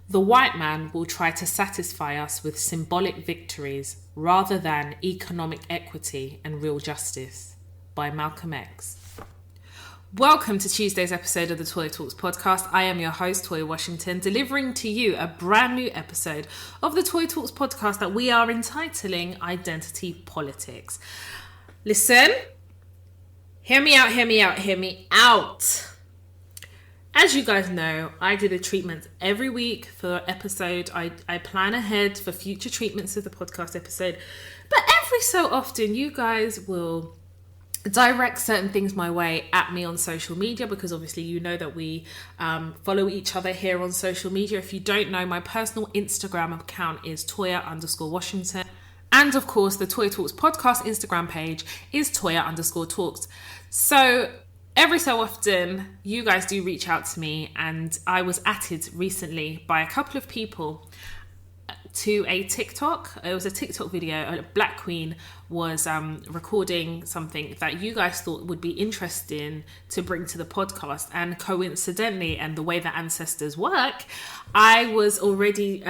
The white man will try to satisfy us with symbolic victories rather than economic equity and real justice. By Malcolm X. Welcome to Tuesday's episode of the Toya Talks podcast. I am your host, Toya Washington, delivering to you a brand new episode of the Toya Talks podcast that we are entitling Identity Politics. Listen, hear me out, hear me out, hear me out. As you guys know, I do the treatments every week for episode. I plan ahead for future treatments of the podcast episode. But every so often, you guys will direct certain things my way at me on social media, because obviously you know that we follow each other here on social media. If you don't know, my personal Instagram account is Toya_Washington. And of course, the Toya Talks podcast Instagram page is Toya_Talks. So every so often, you guys do reach out to me, and I was added recently by a couple of people to a TikTok. It was a TikTok video. A black queen was recording something that you guys thought would be interesting to bring to the podcast. And coincidentally, and the way that ancestors work, I was already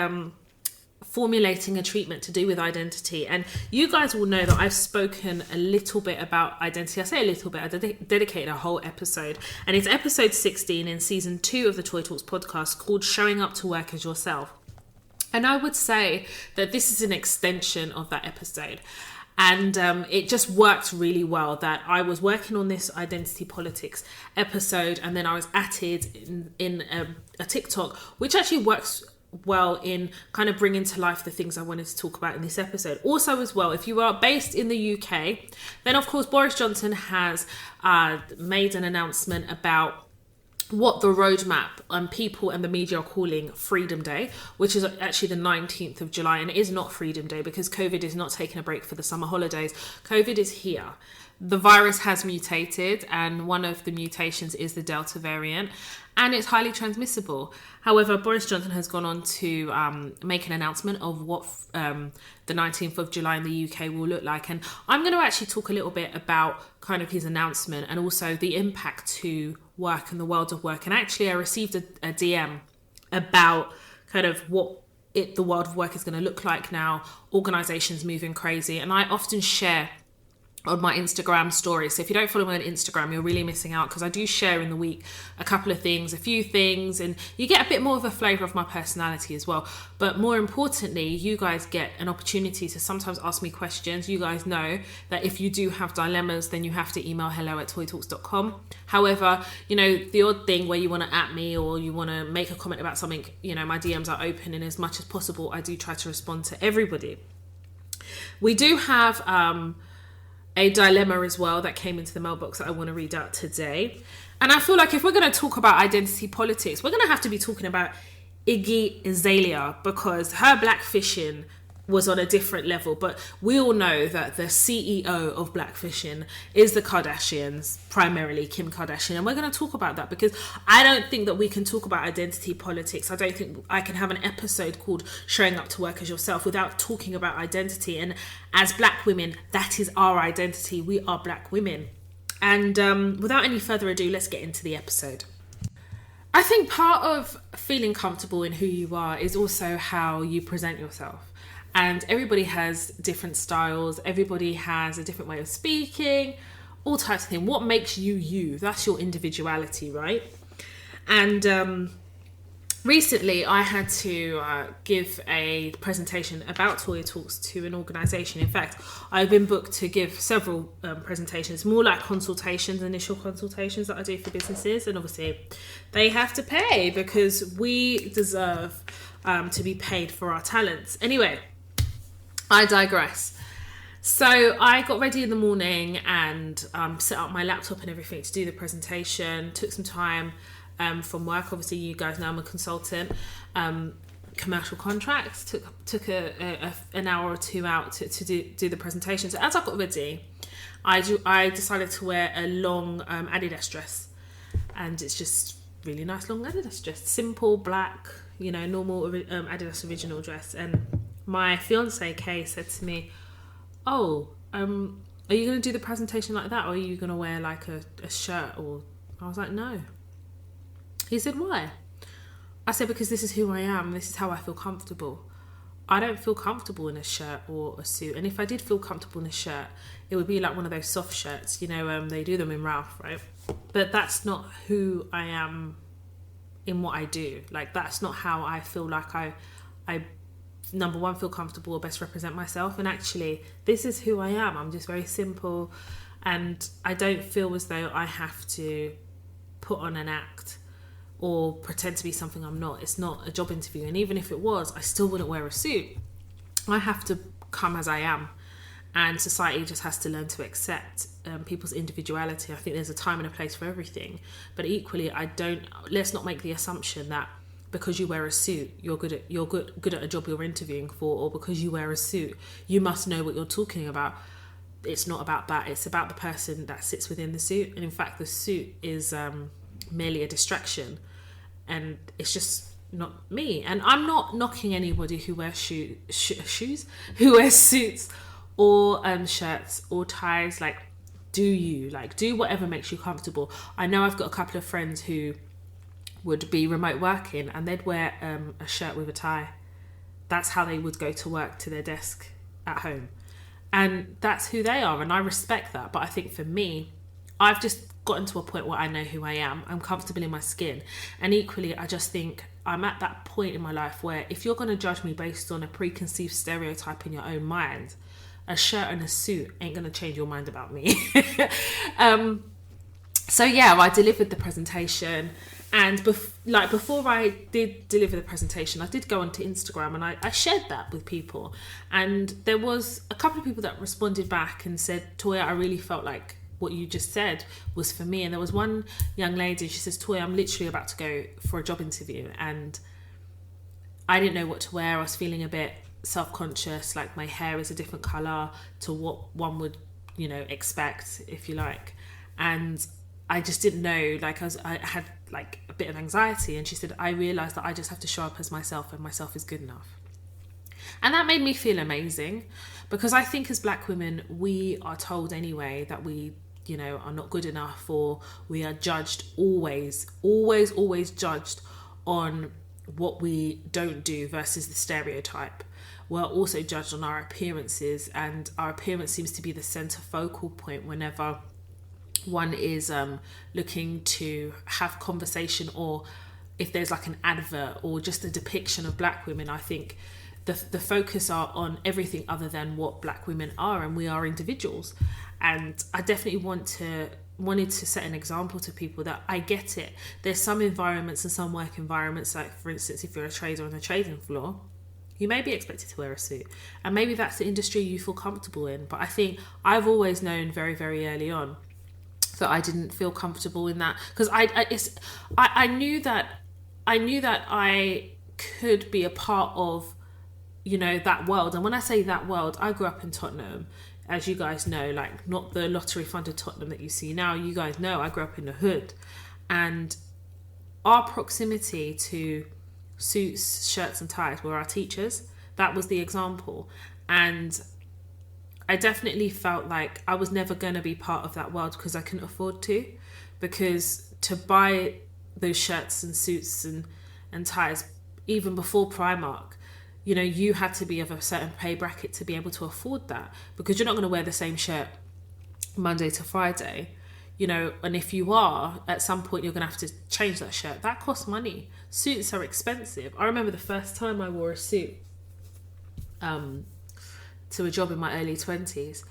formulating a treatment to do with identity. And you guys will know that I've spoken a little bit about identity. I say a little bit, I dedicated a whole episode. And it's episode 16 in season 2 of the Toya Talks podcast, called Showing Up to Work as Yourself. And I would say that this is an extension of that episode. And it just worked really well that I was working on this identity politics episode, and then I was added in a TikTok, which actually works well in kind of bringing to life the things I wanted to talk about in this episode. Also as well, if you are based in the UK, then of course Boris Johnson has made an announcement about what the roadmap and people and the media are calling Freedom Day, which is actually the 19th of July. And it is not Freedom Day because COVID is not taking a break for the summer holidays. COVID is here. The virus has mutated, and one of the mutations is the Delta variant, and it's highly transmissible. However, Boris Johnson has gone on to make an announcement of what the 19th of July in the UK will look like. And I'm going to actually talk a little bit about kind of his announcement and also the impact to work and the world of work. And actually, I received a DM about kind of what the world of work is going to look like now, organisations moving crazy. And I often share on my Instagram stories. So if you don't follow me on Instagram, you're really missing out, because I do share in the week a couple of things, a few things, and you get a bit more of a flavour of my personality as well. But more importantly, you guys get an opportunity to sometimes ask me questions. You guys know that if you do have dilemmas, then you have to email hello@toytalks.com. However, you know, the odd thing where you want to at me or you want to make a comment about something, you know, my DMs are open, and as much as possible, I do try to respond to everybody. We do have a dilemma as well that came into the mailbox that I want to read out today. And I feel like if we're going to talk about identity politics, we're going to have to be talking about Iggy Azalea, because her blackfishing was on a different level. But we all know that the CEO of blackfishing is the Kardashians, primarily Kim Kardashian. And we're going to talk about that, because I don't think that we can talk about identity politics. I don't think I can have an episode called Showing Up to Work as Yourself without talking about identity. And as black women, that is our identity. We are black women. And without any further ado, let's get into the episode. I think part of feeling comfortable in who you are is also how you present yourself. And everybody has different styles. Everybody has a different way of speaking, all types of things. What makes you you? That's your individuality, right? And recently I had to give a presentation about Toya Talks to an organisation. In fact, I've been booked to give several presentations, more like consultations, initial consultations that I do for businesses. And obviously they have to pay, because we deserve to be paid for our talents. Anyway, I digress. So I got ready in the morning and set up my laptop and everything to do the presentation. Took some time from work. Obviously, you guys know I'm a consultant. Commercial contracts. Took an hour or two out to do the presentation. So as I got ready, I decided to wear a long Adidas dress. And it's just really nice long Adidas dress. Simple, black, you know, normal Adidas original dress. And my fiance Kay said to me, "Oh, are you going to do the presentation like that, or are you going to wear like a shirt?" Or I was like, "No." He said, "Why?" I said, because this is who I am. This is how I feel comfortable. I don't feel comfortable in a shirt or a suit. And if I did feel comfortable in a shirt, it would be like one of those soft shirts, they do them in Ralph, right? But that's not who I am in what I do. Like, that's not how I feel like I number one, feel comfortable or best represent myself. And actually, this is who I am. I'm just very simple, and I don't feel as though I have to put on an act or pretend to be something I'm not. It's not a job interview, and even if it was, I still wouldn't wear a suit. I have to come as I am, and society just has to learn to accept people's individuality. I think there's a time and a place for everything, but equally, let's not make the assumption that because you wear a suit, you're good at a job you're interviewing for, or because you wear a suit, you must know what you're talking about. It's not about that. It's about the person that sits within the suit, and in fact, the suit is merely a distraction, and it's just not me. And I'm not knocking anybody who wears shoes, who wears suits or shirts or ties. Like, do whatever makes you comfortable. I know I've got a couple of friends who would be remote working and they'd wear a shirt with a tie. That's how they would go to work, to their desk at home, and that's who they are, and I respect that. But I think for me, I've just gotten to a point where I know who I am. I'm comfortable in my skin, and equally, I just think I'm at that point in my life where if you're going to judge me based on a preconceived stereotype in your own mind, a shirt and a suit ain't going to change your mind about me. So yeah, I delivered the presentation, and before I did deliver the presentation, I did go onto Instagram and I shared that with people, and there was a couple of people that responded back and said, Toya, I really felt like what you just said was for me. And there was one young lady, she says, Toya, I'm literally about to go for a job interview and I didn't know what to wear. I was feeling a bit self-conscious, like my hair is a different colour to what one would, expect, if you like. And I just didn't know, I had like a bit of anxiety. And she said, I realised that I just have to show up as myself, and myself is good enough. And that made me feel amazing, because I think as Black women, we are told anyway that we, are not good enough, or we are judged always judged on what we don't do versus the stereotype. We're also judged on our appearances, and our appearance seems to be the centre focal point whenever one is looking to have conversation, or if there's like an advert or just a depiction of Black women. I think the focus are on everything other than what Black women are, and we are individuals. And I definitely wanted to set an example to people that I get it. There's some environments and some work environments, like for instance, if you're a trader on the trading floor, you may be expected to wear a suit, and maybe that's the industry you feel comfortable in. But I think I've always known very, very early on that I didn't feel comfortable in that, because I knew that I could be a part of that world. And when I say that world, I grew up in Tottenham, as you guys know, like not the lottery funded Tottenham that you see now. You guys know I grew up in the hood, and our proximity to suits, shirts and ties were our teachers. That was the example. And I definitely felt like I was never going to be part of that world because I couldn't afford to, because to buy those shirts and suits and ties, even before Primark, you had to be of a certain pay bracket to be able to afford that, because you're not going to wear the same shirt Monday to Friday, and if you are, at some point you're going to have to change that shirt. That costs money. Suits are expensive. I remember the first time I wore a suit to a job in my early 20s,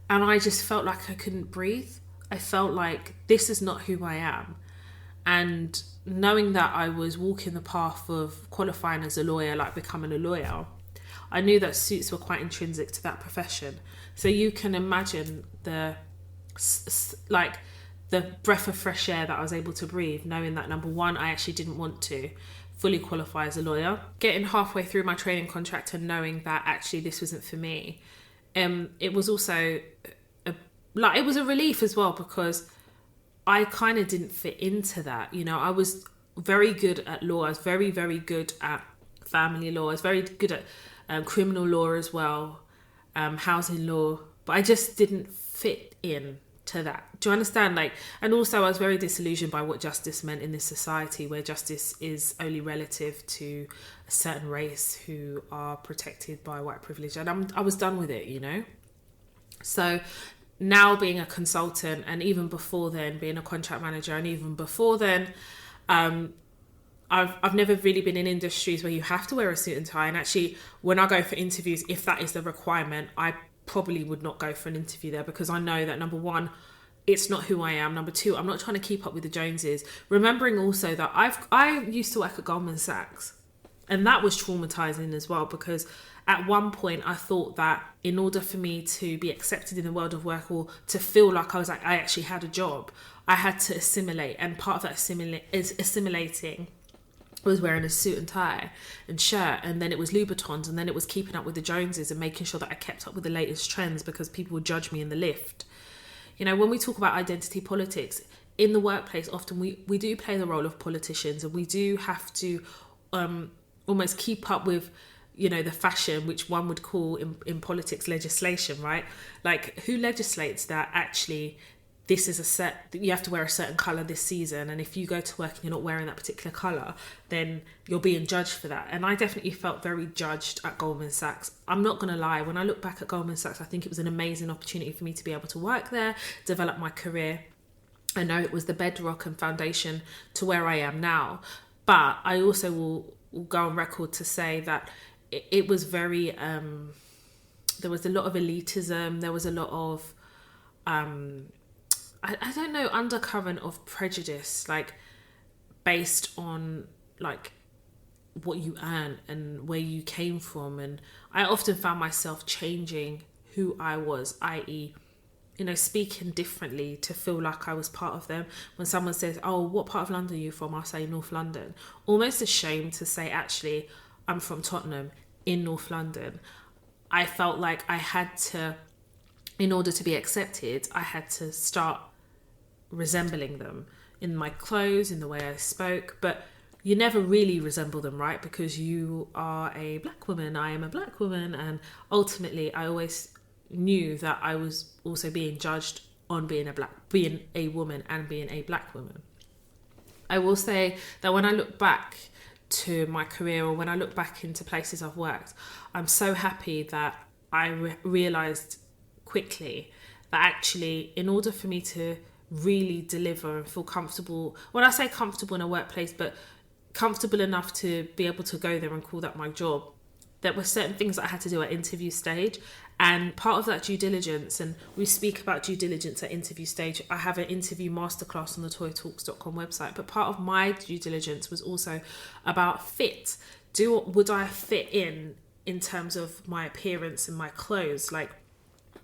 and I just felt like I couldn't breathe. I felt like this is not who I am. And knowing that I was walking the path of qualifying as a lawyer, like becoming a lawyer, I knew that suits were quite intrinsic to that profession. So you can imagine the breath of fresh air that I was able to breathe, knowing that, number one, I actually didn't want to fully qualify as a lawyer. Getting halfway through my training contract and knowing that actually this wasn't for me, it was also it was a relief as well, because I kind of didn't fit into that. I was very good at law. I was very, very good at family law. I was very good at criminal law as well, housing law. But I just didn't fit in to that. Do you understand? Like, and also I was very disillusioned by what justice meant in this society, where justice is only relative to a certain race who are protected by white privilege. And I was done with it, you know? So now being a consultant, and even before then being a contract manager, and even before then, I've never really been in industries where you have to wear a suit and tie. And actually, when I go for interviews, if that is the requirement, I probably would not go for an interview there, because I know that, number one, it's not who I am. Number two, I'm not trying to keep up with the Joneses. Remembering also that I used to work at Goldman Sachs, and that was traumatizing as well, because at one point I thought that in order for me to be accepted in the world of work, or to feel like I actually had a job, I had to assimilate. And part of that assimilating was wearing a suit and tie and shirt, and then it was Louboutins, and then it was keeping up with the Joneses and making sure that I kept up with the latest trends, because people would judge me in the lift. You know, when we talk about identity politics in the workplace, often we do play the role of politicians, and we do have to almost keep up with, you know, the fashion, which one would call in politics legislation, right? Like, who legislates that actually this is you have to wear a certain colour this season, and if you go to work and you're not wearing that particular colour, then you're being judged for that. And I definitely felt very judged at Goldman Sachs. I'm not going to lie, when I look back at Goldman Sachs, I think it was an amazing opportunity for me to be able to work there, develop my career. I know it was the bedrock and foundation to where I am now, but I also will go on record to say that it was very there was a lot of elitism, there was a lot of I don't know, undercurrent of prejudice, like based on like what you earn and where you came from. And I often found myself changing who I was, i.e., you know, speaking differently to feel like I was part of them. When someone says, oh, what part of London are you from? I'll say North London. Almost ashamed to say, actually, I'm from Tottenham in North London. I felt like I had to, in order to be accepted, I had to start resembling them in my clothes, in the way I spoke. But you never really resemble them, right? Because you are a black woman, I am a black woman, and ultimately I always knew that I was also being judged on being a woman and being a black woman. I will say that when I look back to my career, or when I look back into places I've worked, I'm so happy that I realised quickly that actually, in order for me to really deliver and feel comfortable, when I say comfortable in a workplace, but comfortable enough to be able to go there and call that my job, there were certain things that I had to do at interview stage. And part of that due diligence, and we speak about due diligence at interview stage, I have an interview masterclass on the toytalks.com website, but part of my due diligence was also about fit. Would I fit in terms of my appearance and my clothes? Like,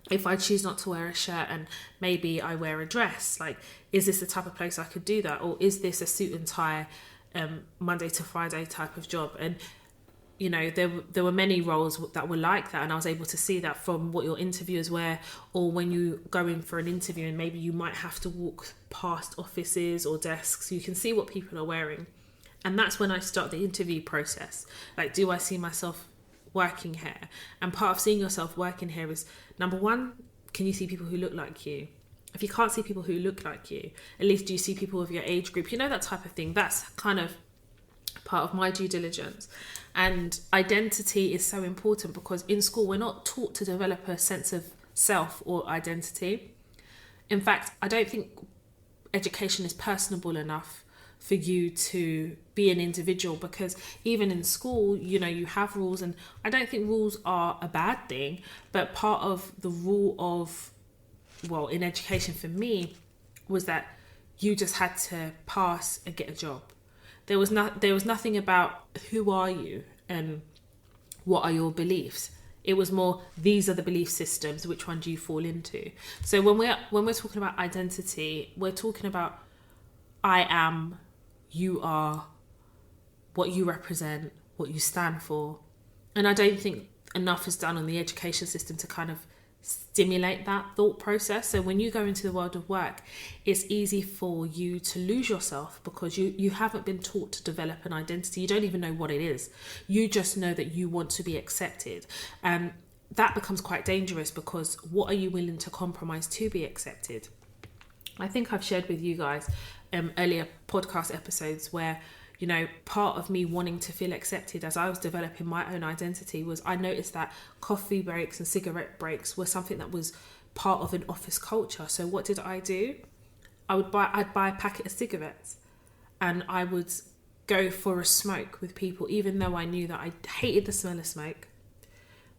if I choose not to wear a shirt and maybe I wear a dress, like, is this the type of place I could do that? Or is this a suit and tie Monday to Friday type of job? And you know, there were many roles that were like that, and I was able to see that from what your interviewers wear, or when you go in for an interview and maybe you might have to walk past offices or desks, you can see what people are wearing. And that's when I start the interview process. Like, do I see myself working here? And part of seeing yourself working here is, number one, can you see people who look like you? If you can't see people who look like you, at least do you see people of your age group? You know, that type of thing. That's kind of part of my due diligence. And identity is so important, because in school we're not taught to develop a sense of self or identity. In fact, I don't think education is personable enough for you to be an individual, because even in school, you know, you have rules, and I don't think rules are a bad thing, but part of the rule of, well, in education for me, was that you just had to pass and get a job. There was nothing about who are you and what are your beliefs. It was more, these are the belief systems, which one do you fall into? So when we're talking about identity, we're talking about I am, you are, what you represent, what you stand for. And I don't think enough is done on the education system to kind of stimulate that thought process. So when you go into the world of work, it's easy for you to lose yourself, because you haven't been taught to develop an identity. You don't even know what it is. You just know that you want to be accepted, and that becomes quite dangerous, because what are you willing to compromise to be accepted? I think I've shared with you guys earlier podcast episodes where, you know, part of me wanting to feel accepted as I was developing my own identity was I noticed that coffee breaks and cigarette breaks were something that was part of an office culture. So what did I do? I'd buy a packet of cigarettes and I would go for a smoke with people, even though I knew that I hated the smell of smoke.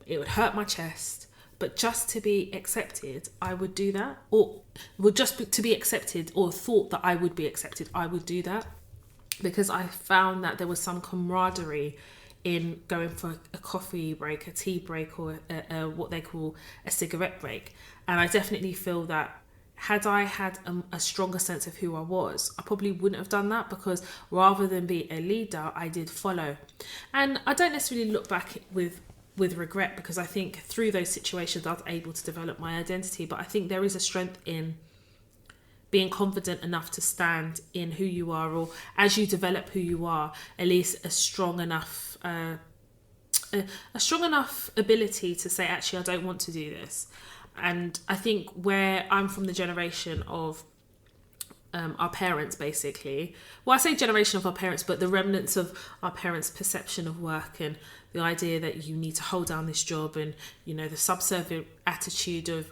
It would hurt my chest. But just to be accepted, I would do that. Or to be accepted, or thought that I would be accepted, I would do that. Because I found that there was some camaraderie in going for a coffee break, a tea break, or what they call a cigarette break. And I definitely feel that had I had a stronger sense of who I was, I probably wouldn't have done that, because rather than be a leader, I did follow. And I don't necessarily look back with regret, because I think through those situations I was able to develop my identity. But I think there is a strength in being confident enough to stand in who you are, or as you develop who you are, at least a strong enough ability to say, actually, I don't want to do this. And I think where I'm from the generation of our parents, basically. Well, I say generation of our parents, but the remnants of our parents' perception of work, and the idea that you need to hold down this job, and, you know, the subservient attitude of,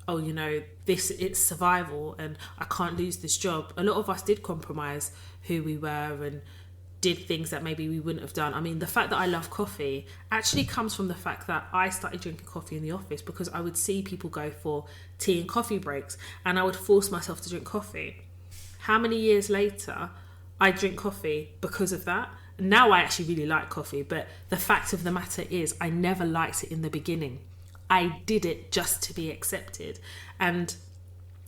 oh, you know, it's survival and I can't lose this job. A lot of us did compromise who we were and did things that maybe we wouldn't have done. I mean, the fact that I love coffee actually comes from the fact that I started drinking coffee in the office, because I would see people go for tea and coffee breaks and I would force myself to drink coffee. How many years later, I drink coffee because of that. Now I actually really like coffee, but the fact of the matter is I never liked it in the beginning. I did it just to be accepted, and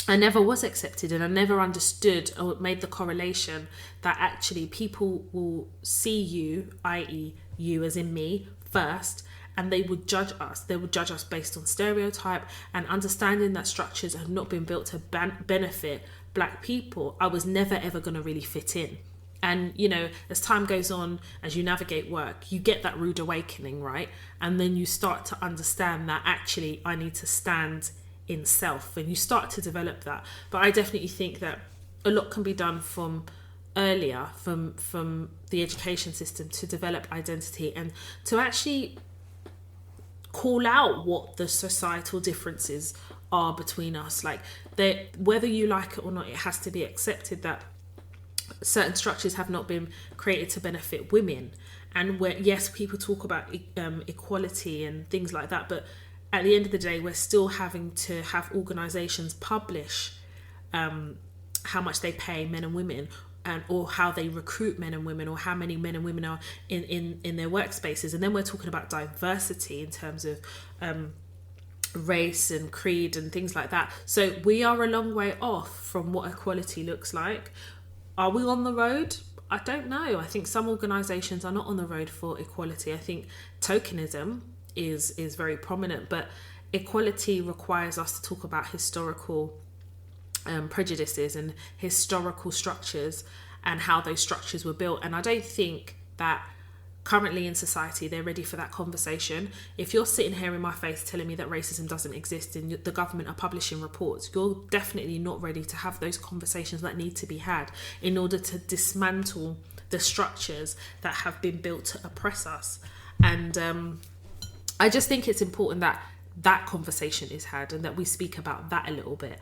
I never was accepted, and I never understood or made the correlation that actually people will see you, i.e. you as in me, first, and they would judge us. They would judge us based on stereotype, and understanding that structures have not been built to benefit Black people. I was never ever going to really fit in. And, you know, as time goes on, as you navigate work, you get that rude awakening, right? And then you start to understand that actually I need to stand in self, and you start to develop that. But I definitely think that a lot can be done from earlier, from the education system, to develop identity and to actually call out what the societal differences are between us. Like, whether you like it or not, it has to be accepted that certain structures have not been created to benefit women. And where, yes, people talk about equality and things like that, but at the end of the day, we're still having to have organisations publish how much they pay men and women, or how they recruit men and women, or how many men and women are in their workspaces. And then we're talking about diversity in terms of race and creed and things like that. So we are a long way off from what equality looks like. Are we on the road? I don't know. I think some organisations are not on the road for equality. I think tokenism is very prominent, but equality requires us to talk about historical prejudices and historical structures and how those structures were built. And I don't think that currently in society they're ready for that conversation. If you're sitting here in my face telling me that racism doesn't exist and the government are publishing reports, you're definitely not ready to have those conversations that need to be had in order to dismantle the structures that have been built to oppress us. And I just think it's important that that conversation is had and that we speak about that a little bit.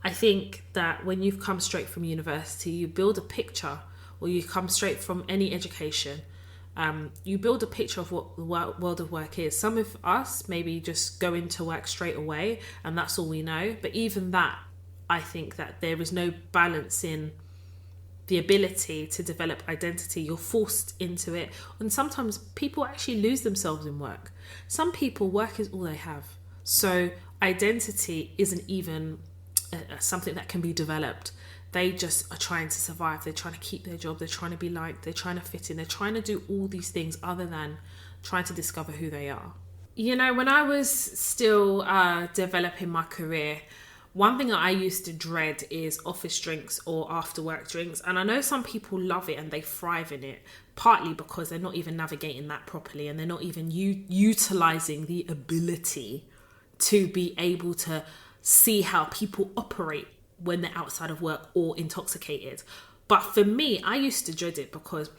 I think that when you've come straight from university, you build a picture, or you come straight from any education, you build a picture of what the world of work is. Some of us maybe just go into work straight away and that's all we know. But even that, I think that there is no balance in the ability to develop identity. You're forced into it. And sometimes people actually lose themselves in work. Some people, work is all they have. So identity isn't even something that can be developed. They just are trying to survive. They're trying to keep their job. They're trying to be liked. They're trying to fit in. They're trying to do all these things other than trying to discover who they are. You know, when I was still developing my career, one thing that I used to dread is office drinks or after work drinks. And I know some people love it and they thrive in it, partly because they're not even navigating that properly and they're not even utilising the ability to be able to see how people operate when they're outside of work or intoxicated. But for me, I used to dread it because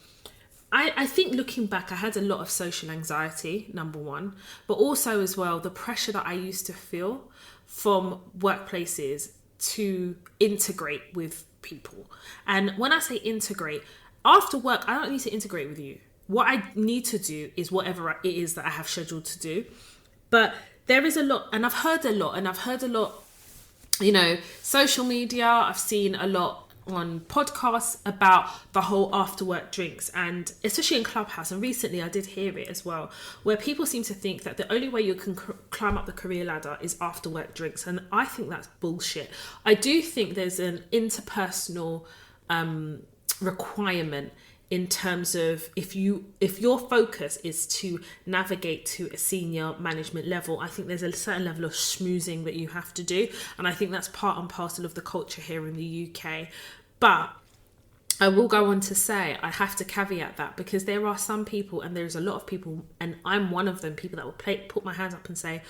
I think looking back, I had a lot of social anxiety, number one, but also as well, the pressure that I used to feel from workplaces to integrate with people. And when I say integrate, after work, I don't need to integrate with you. What I need to do is whatever it is that I have scheduled to do. But there is a lot, and I've heard a lot, social media, I've seen a lot on podcasts about the whole after work drinks, and especially in Clubhouse, and recently I did hear it as well, where people seem to think that the only way you can climb up the career ladder is after work drinks, and I think that's bullshit. I do think there's an interpersonal requirement in terms of if your focus is to navigate to a senior management level, I think there's a certain level of schmoozing that you have to do. And I think that's part and parcel of the culture here in the UK. But I will go on to say, I have to caveat that, because there are some people, and there's a lot of people, and I'm one of them, people that will put my hands up and say,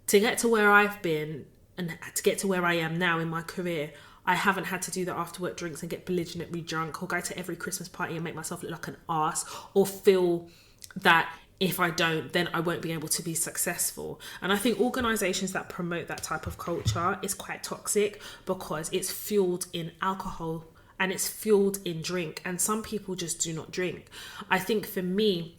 to get to where I've been and to get to where I am now in my career, I haven't had to do the after work drinks and get belligerently drunk or go to every Christmas party and make myself look like an arse, or feel that if I don't, then I won't be able to be successful. And I think organisations that promote that type of culture is quite toxic, because it's fueled in alcohol and it's fueled in drink. And some people just do not drink. I think for me,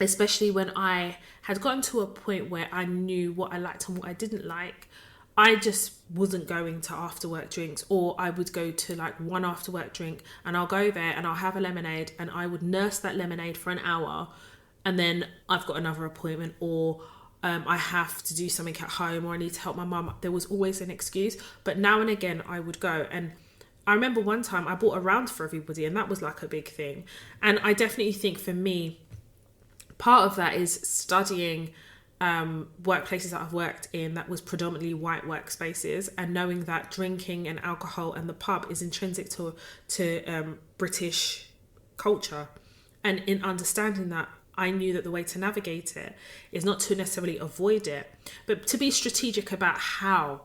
especially when I had gotten to a point where I knew what I liked and what I didn't like, I just wasn't going to after work drinks, or I would go to like one after work drink and I'll go there and I'll have a lemonade and I would nurse that lemonade for an hour, and then I've got another appointment, or I have to do something at home, or I need to help my mum. There was always an excuse, but now and again I would go. And I remember one time I bought a round for everybody, and that was like a big thing. And I definitely think for me, part of that is studying workplaces that I've worked in that was predominantly white workspaces, and knowing that drinking and alcohol and the pub is intrinsic to British culture. And in understanding that, I knew that the way to navigate it is not to necessarily avoid it, but to be strategic about how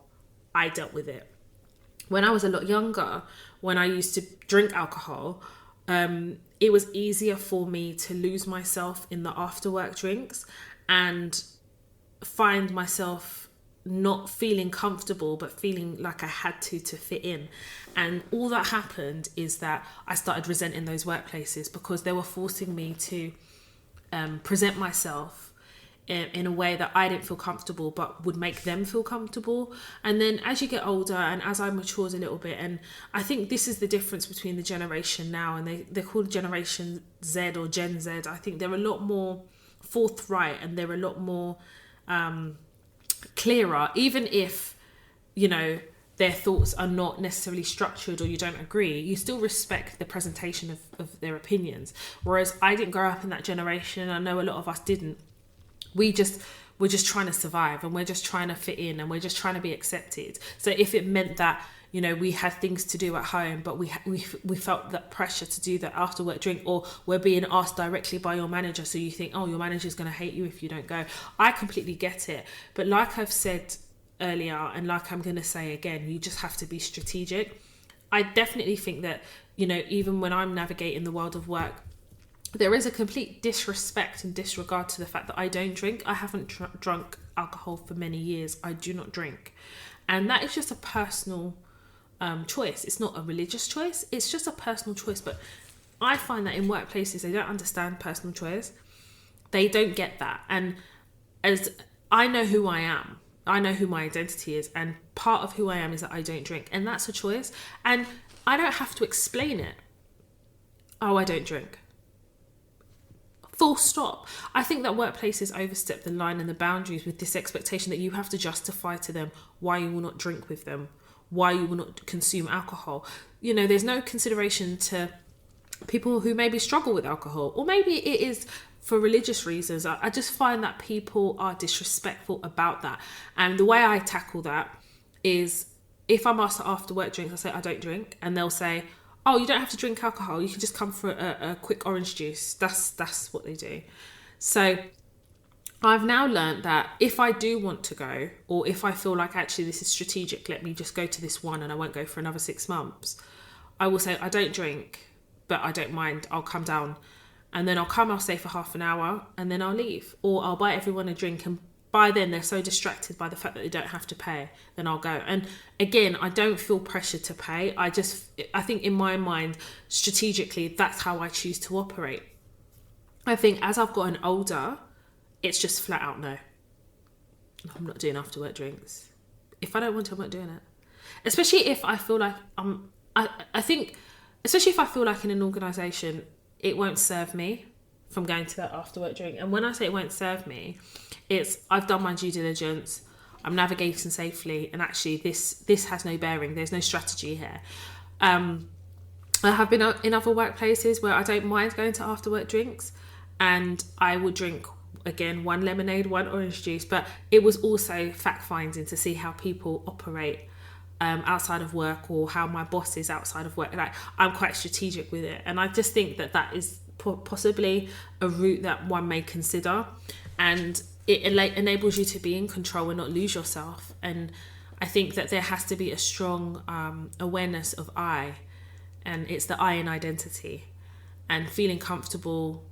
I dealt with it. When I was a lot younger, when I used to drink alcohol, it was easier for me to lose myself in the after work drinks and find myself not feeling comfortable, but feeling like I had to fit in. And all that happened is that I started resenting those workplaces, because they were forcing me to present myself in a way that I didn't feel comfortable, but would make them feel comfortable. And then as you get older, and as I matured a little bit, and I think this is the difference between the generation now, and they're called Generation Z or Gen Z. I think they're a lot more forthright, and they're a lot more clearer, even if, their thoughts are not necessarily structured or you don't agree, you still respect the presentation of their opinions. Whereas I didn't grow up in that generation. I know a lot of us didn't. We're just trying to survive, and we're just trying to fit in, and we're just trying to be accepted. So if it meant that, we had things to do at home, but we felt that pressure to do that after work drink, or we're being asked directly by your manager, so you think, oh, your manager's going to hate you if you don't go. I completely get it. But like I've said earlier, and like I'm going to say again, you just have to be strategic. I definitely think that, even when I'm navigating the world of work, there is a complete disrespect and disregard to the fact that I don't drink. I haven't drunk alcohol for many years. I do not drink. And that is just a personal choice. It's not a religious choice. It's just a personal choice. But I find that in workplaces, they don't understand personal choice. They don't get that. And as I know who I am, I know who my identity is. And part of who I am is that I don't drink. And that's a choice. And I don't have to explain it. Oh, I don't drink. Full stop. I think that workplaces overstep the line and the boundaries with this expectation that you have to justify to them why you will not drink with them, why you will not consume alcohol. There's no consideration to people who maybe struggle with alcohol, or maybe it is for religious reasons. I just find that people are disrespectful about that. And the way I tackle that is, if I'm asked after work drinks, I say I don't drink, and they'll say, oh, you don't have to drink alcohol, you can just come for a quick orange juice. That's what they do. So I've now learned that if I do want to go, or if I feel like actually this is strategic, let me just go to this one and I won't go for another 6 months, I will say, I don't drink, but I don't mind. I'll come down and then I'll stay for half an hour and then I'll leave. Or I'll buy everyone a drink, and by then they're so distracted by the fact that they don't have to pay, then I'll go. And again, I don't feel pressure to pay. I think in my mind, strategically, that's how I choose to operate. I think as I've gotten older, it's just flat out no. I'm not doing after work drinks. If I don't want to, I'm not doing it. Especially if I feel like I think, especially if I feel like in an organisation, it won't serve me from going to that after work drink. And when I say it won't serve me, it's I've done my due diligence, I'm navigating safely, and actually this has no bearing. There's no strategy here. I have been in other workplaces where I don't mind going to after work drinks, and I would drink, again, 1 lemonade, 1 orange juice, but it was also fact finding to see how people operate outside of work, or how my boss is outside of work. Like, I'm quite strategic with it, and I just think that is possibly a route that one may consider, and it enables you to be in control and not lose yourself. And I think that there has to be a strong awareness of I, and it's the I in identity, and feeling comfortable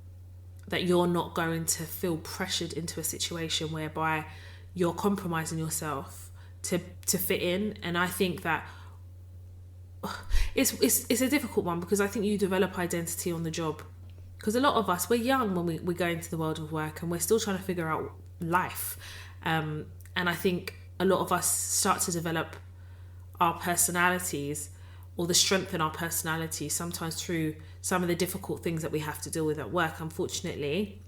that you're not going to feel pressured into a situation whereby you're compromising yourself to fit in. And I think that it's a difficult one, because I think you develop identity on the job. Because a lot of us, we're young when we go into the world of work, and we're still trying to figure out life. And I think a lot of us start to develop our personalities, or the strength in our personality, sometimes through some of the difficult things that we have to deal with at work, unfortunately.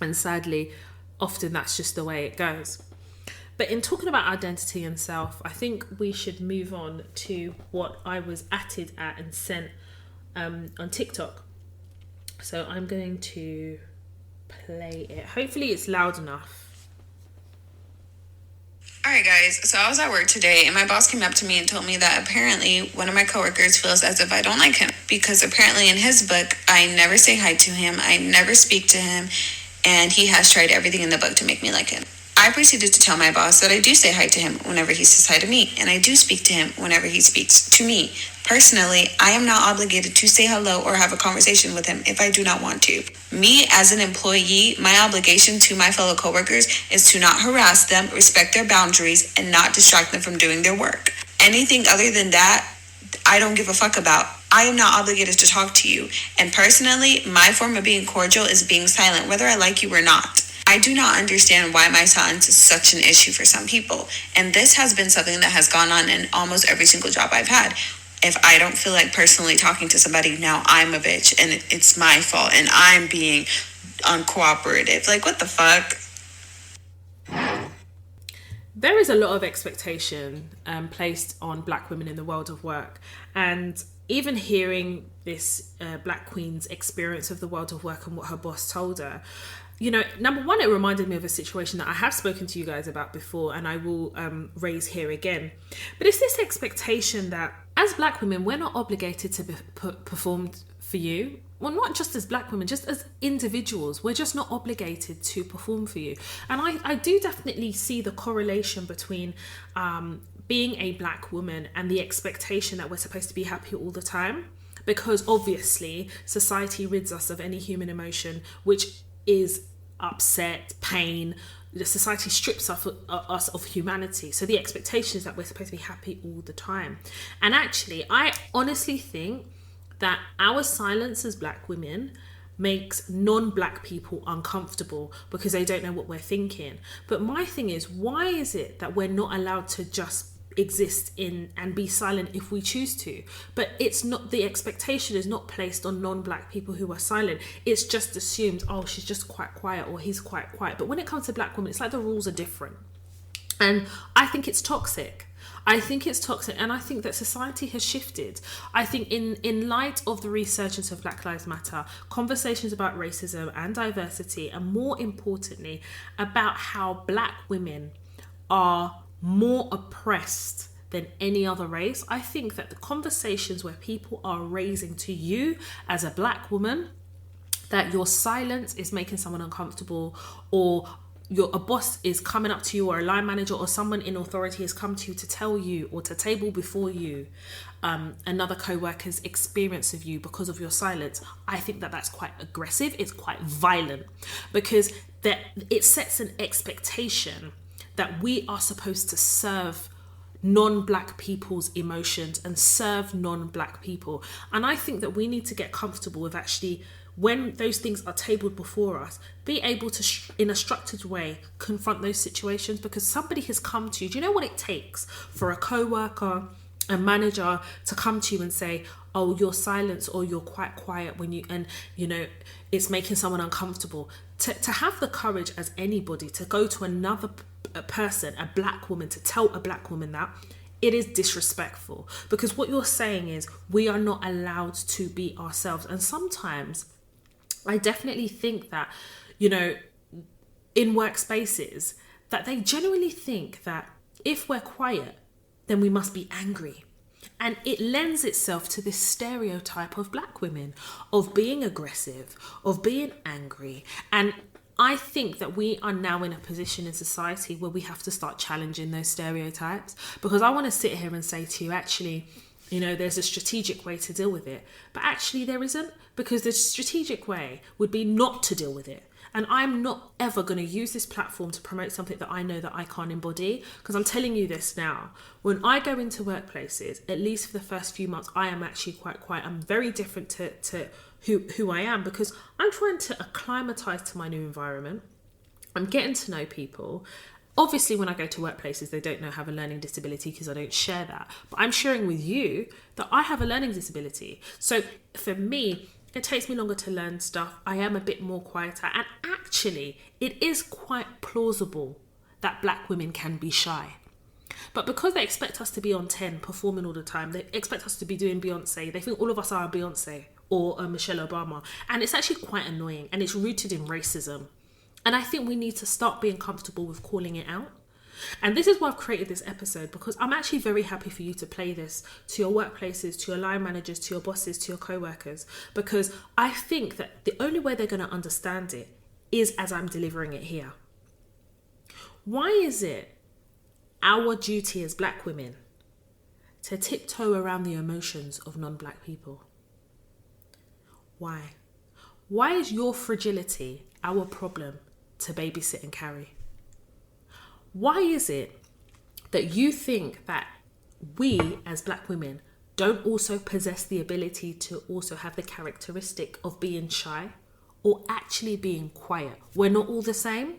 And sadly, often that's just the way it goes. But in talking about identity and self, I think we should move on to what I was atted at and sent on TikTok. So I'm going to play it. Hopefully it's loud enough. Alright guys, so I was at work today and my boss came up to me and told me that apparently one of my coworkers feels as if I don't like him, because apparently in his book, I never say hi to him, I never speak to him, and he has tried everything in the book to make me like him. I proceeded to tell my boss that I do say hi to him whenever he says hi to me, and I do speak to him whenever he speaks to me. Personally, I am not obligated to say hello or have a conversation with him if I do not want to. Me, as an employee, my obligation to my fellow coworkers is to not harass them, respect their boundaries, and not distract them from doing their work. Anything other than that, I don't give a fuck about. I am not obligated to talk to you. And personally, my form of being cordial is being silent, whether I like you or not. I do not understand why my silence is such an issue for some people. And this has been something that has gone on in almost every single job I've had. If I don't feel like personally talking to somebody, now I'm a bitch and it's my fault and I'm being uncooperative. Like, what the fuck? There is a lot of expectation placed on Black women in the world of work. And even hearing this Black Queen's experience of the world of work and what her boss told her, you know, number one, it reminded me of a situation that I have spoken to you guys about before, and I will raise here again. But it's this expectation that as Black women, we're not obligated to perform for you. Well, not just as Black women, just as individuals, we're just not obligated to perform for you. And I do definitely see the correlation between being a Black woman and the expectation that we're supposed to be happy all the time. Because obviously, society rids us of any human emotion, which is upset, pain. The society strips us of humanity. So the expectation is that we're supposed to be happy all the time. And actually, I honestly think that our silence as Black women makes non-Black people uncomfortable because they don't know what we're thinking. But my thing is, why is it that we're not allowed to just exist in and be silent if we choose to? But it's not, the expectation is not placed on non-Black people who are silent. It's just assumed, oh, she's just quite quiet or he's quite quiet. But when it comes to Black women, it's like the rules are different. And I think it's toxic. And I think that society has shifted. I think in light of the resurgence of Black Lives Matter, conversations about racism and diversity, and more importantly, about how Black women are more oppressed than any other race, I think that the conversations where people are raising to you as a Black woman that your silence is making someone uncomfortable, or a boss is coming up to you, or a line manager or someone in authority has come to you to tell you or to table before you another co-worker's experience of you because of your silence, I think that that's quite aggressive. It's quite violent, because that it sets an expectation that we are supposed to serve non-black people's emotions and serve non-black people. And I think that we need to get comfortable with actually, when those things are tabled before us, be able to, in a structured way, confront those situations, because somebody has come to you. Do you know what it takes for a co-worker, a manager, to come to you and say, oh, you're silent, or you're quite quiet when you, and you know, it's making someone uncomfortable. To have the courage as anybody to go to another person, a black woman, to tell a black woman that, it is disrespectful, because what you're saying is we are not allowed to be ourselves. And sometimes I definitely think that, you know, in workspaces, that they generally think that if we're quiet, then we must be angry. And it lends itself to this stereotype of black women, of being aggressive, of being angry. And I think that we are now in a position in society where we have to start challenging those stereotypes, because I want to sit here and say to you, actually, you know, there's a strategic way to deal with it. But actually there isn't, because the strategic way would be not to deal with it. And I'm not ever going to use this platform to promote something that I know that I can't embody, because I'm telling you this now. When I go into workplaces, at least for the first few months, I am actually quite quiet. I'm very different to who I am, because I'm trying to acclimatise to my new environment. I'm getting to know people. Obviously, when I go to workplaces, they don't know I have a learning disability, because I don't share that. But I'm sharing with you that I have a learning disability. So for me, it takes me longer to learn stuff. I am a bit more quieter. And actually, it is quite plausible that black women can be shy. But because they expect us to be on 10, performing all the time, they expect us to be doing Beyonce. They think all of us are Beyonce or Michelle Obama. And it's actually quite annoying, and it's rooted in racism. And I think we need to start being comfortable with calling it out. And this is why I've created this episode, because I'm actually very happy for you to play this to your workplaces, to your line managers, to your bosses, to your co-workers, because I think that the only way they're going to understand it is as I'm delivering it here. Why is it our duty as black women to tiptoe around the emotions of non-black people? Why? Why is your fragility our problem to babysit and carry? Why is it that you think that we as black women don't also possess the ability to also have the characteristic of being shy or actually being quiet? We're not all the same.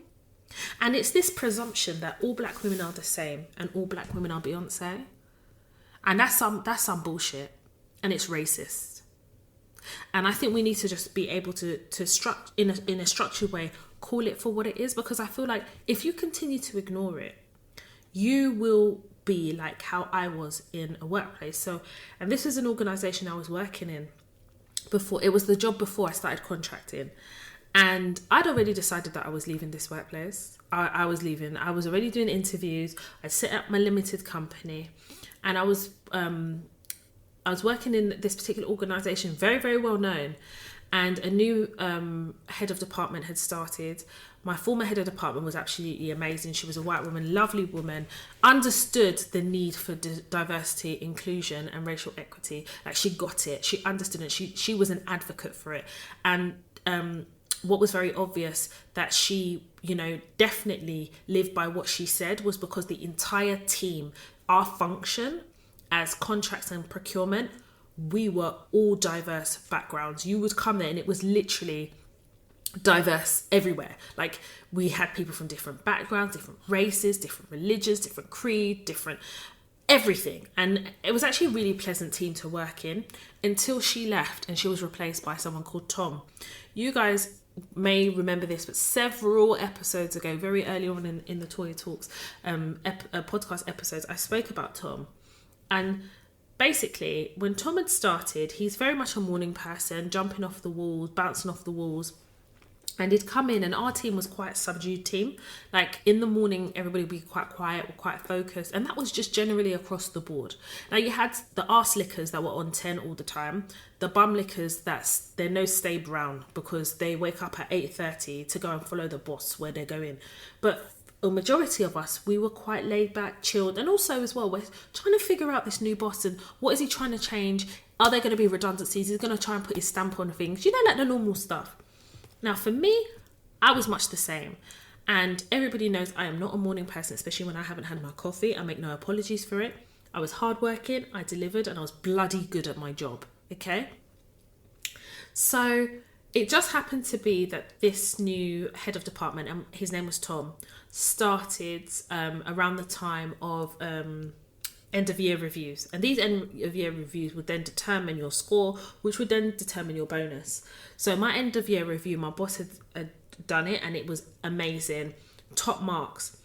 And it's this presumption that all black women are the same and all black women are Beyonce. And that's some bullshit, and it's racist. And I think we need to just be able to in a structured way, call it for what it is, because I feel like if you continue to ignore it, you will be like how I was in a workplace. So, and this is an organisation I was working in before. It was the job before I started contracting. And I'd already decided that I was leaving this workplace. I was leaving. I was already doing interviews. I set up my limited company, and I was working in this particular organisation, very, very well known. And a new head of department had started. My former head of department was absolutely amazing. She was a white woman, lovely woman, understood the need for diversity, inclusion and racial equity. Like, she got it. She understood it. She was an advocate for it. And what was very obvious that she, you know, definitely lived by what she said was because the entire team, our function as contracts and procurement, we were all diverse backgrounds. You would come there and it was literally diverse everywhere. Like, we had people from different backgrounds, different races, different religions, different creed, different everything. And it was actually a really pleasant team to work in until she left and she was replaced by someone called Tom. You guys may remember this, but several episodes ago, very early on in the Toya Talks podcast episodes, I spoke about Tom. And basically, when Tom had started, he's very much a morning person, jumping off the walls, bouncing off the walls. And he'd come in, and our team was quite a subdued team. Like in the morning, everybody would be quite quiet, or quite focused. And that was just generally across the board. Now you had the arse lickers that were on 10 all the time. The bum lickers, their nose stayed brown because they wake up at 8:30 to go and follow the boss where they're going. But a majority of us, we were quite laid back, chilled. And also as well, we're trying to figure out this new boss and what is he trying to change? Are there going to be redundancies? Is he going to try and put his stamp on things? You know, like the normal stuff. Now, for me, I was much the same. And everybody knows I am not a morning person, especially when I haven't had my coffee. I make no apologies for it. I was hardworking, I delivered, and I was bloody good at my job, okay? So it just happened to be that this new head of department, and his name was Tom, started around the time of end of year reviews. And these end of year reviews would then determine your score, which would then determine your bonus. So my end of year review, my boss had done it, and it was amazing, top marks.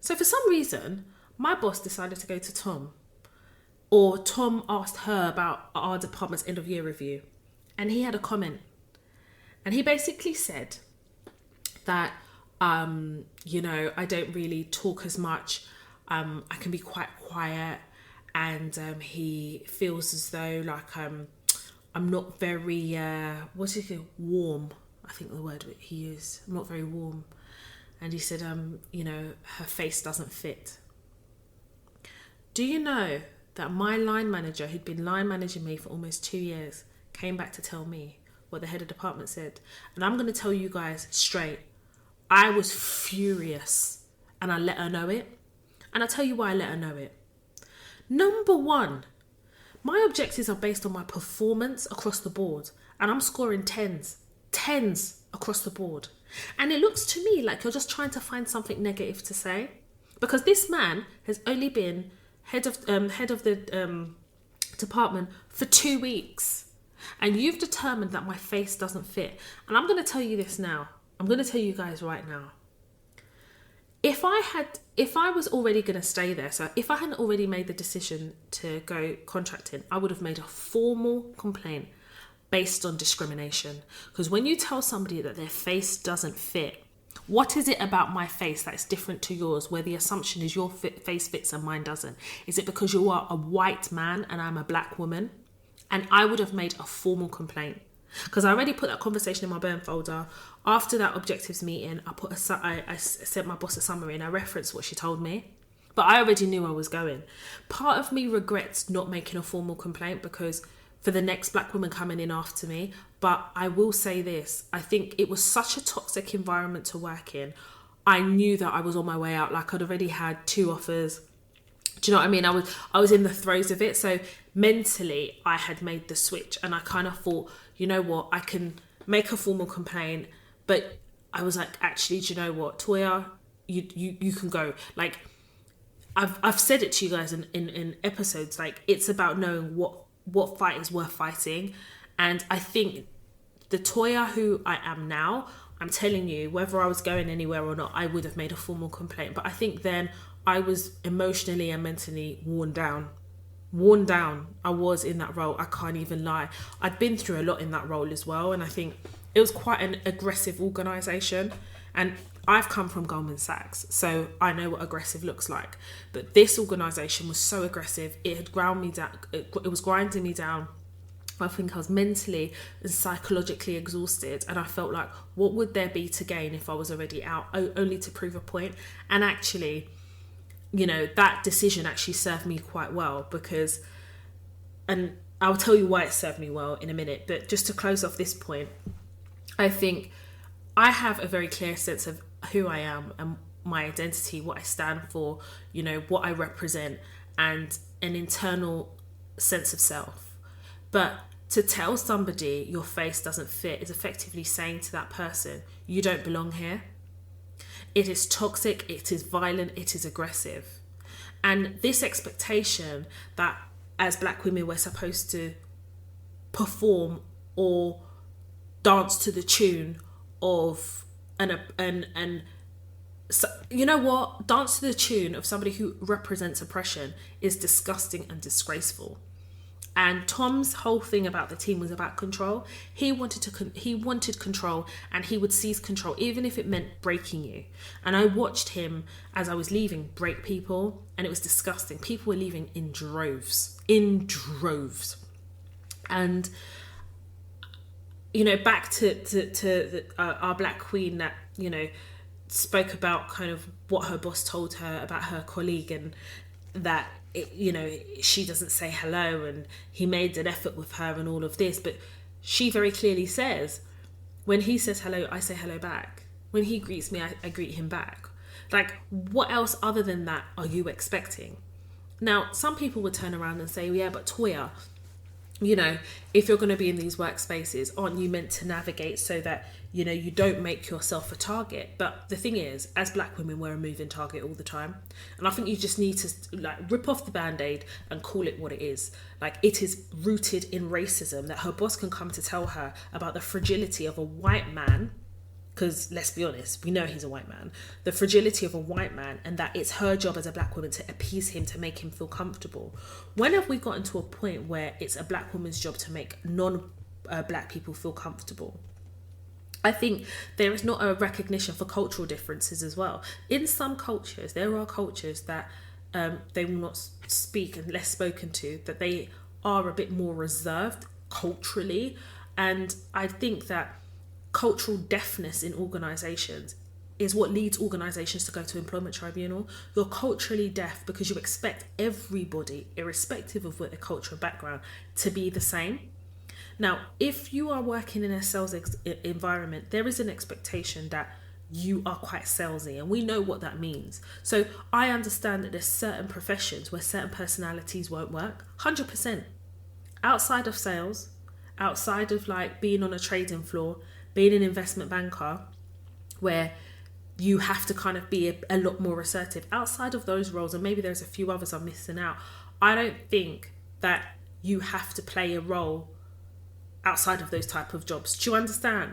So for some reason, my boss decided to go to Tom, or Tom asked her about our department's end of year review, and he had a comment, and he basically said that you know, I don't really talk as much. I can be quite quiet, and he feels as though like I'm not very warm. I think the word he used. I'm not very warm. And he said, you know, her face doesn't fit. Do you know that my line manager, who'd been line managing me for almost 2 years, came back to tell me what the head of department said? And I'm going to tell you guys straight, I was furious, and I let her know it. And I'll tell you why I let her know it. Number one, my objectives are based on my performance across the board. And I'm scoring tens across the board. And it looks to me like you're just trying to find something negative to say. Because this man has only been head of the department for 2 weeks. And you've determined that my face doesn't fit. And I'm going to tell you this now. I'm going to tell you guys right now. If I was already going to stay there, so if I hadn't already made the decision to go contracting, I would have made a formal complaint based on discrimination. Because when you tell somebody that their face doesn't fit, what is it about my face that's different to yours, where the assumption is your face fits and mine doesn't? Is it because you are a white man and I'm a black woman? And I would have made a formal complaint. Because I already put that conversation in my burn folder. After that objectives meeting, I sent my boss a summary and I referenced what she told me. But I already knew I was going. Part of me regrets not making a formal complaint because for the next black woman coming in after me. But I will say this, I think it was such a toxic environment to work in. I knew that I was on my way out. Like I'd already had 2 offers. Do you know what I mean? I was in the throes of it. So mentally I had made the switch, and I kind of thought, you know what, I can make a formal complaint. But I was like, actually, do you know what, Toya, you can go. Like I've said it to you guys in episodes, like it's about knowing what fight is worth fighting. And I think the Toya who I am now, I'm telling you, whether I was going anywhere or not, I would have made a formal complaint. But I think then I was emotionally and mentally worn down. I was in that role. I can't even lie. I'd been through a lot in that role as well. And I think it was quite an aggressive organisation. And I've come from Goldman Sachs, so I know what aggressive looks like. But this organisation was so aggressive. It had ground me down. It was grinding me down. I think I was mentally and psychologically exhausted, and I felt like, what would there be to gain if I was already out, only to prove a point? And actually, you know, that decision actually served me quite well because, and I'll tell you why it served me well in a minute, but just to close off this point, I think I have a very clear sense of who I am and my identity, what I stand for, you know, what I represent, and an internal sense of self. But to tell somebody your face doesn't fit is effectively saying to that person, you don't belong here. It is toxic, it is violent, it is aggressive. And this expectation that as black women we're supposed to perform or dance to the tune of so, you know what? Dance to the tune of somebody who represents oppression is disgusting and disgraceful. And Tom's whole thing about the team was about control. He wanted control, and he would seize control, even if it meant breaking you. And I watched him as I was leaving break people, and it was disgusting. People were leaving in droves. And back to our black queen that spoke about kind of what her boss told her about her colleague, and that she doesn't say hello, and he made an effort with her and all of this, but she very clearly says, when he says hello, I say hello back. When he greets me, I greet him back. Like, what else other than that are you expecting? Now, some people would turn around and say, yeah, but Toya, if you're going to be in these workspaces, aren't you meant to navigate so that you don't make yourself a target? But the thing is, as black women, we're a moving target all the time, and I think you just need to rip off the band-aid and call it what it is. Like, it is rooted in racism that her boss can come to tell her about the fragility of a white man, because let's be honest, we know he's a white man, the fragility of a white man, and that it's her job as a black woman to appease him, to make him feel comfortable. When have we gotten to a point where it's a black woman's job to make non-black people feel comfortable? I think there is not a recognition for cultural differences as well. In some cultures, there are cultures that they will not speak unless spoken to, that they are a bit more reserved culturally. And I think that cultural deafness in organisations is what leads organisations to go to employment tribunal. You're culturally deaf because you expect everybody, irrespective of what their cultural background, to be the same. Now, if you are working in a sales environment, there is an expectation that you are quite salesy, and we know what that means. So I understand that there's certain professions where certain personalities won't work, 100%. Outside of sales, outside of being on a trading floor, being an investment banker, where you have to kind of be a lot more assertive. Outside of those roles, and maybe there's a few others I'm missing out, I don't think that you have to play a role outside of those type of jobs. Do you understand?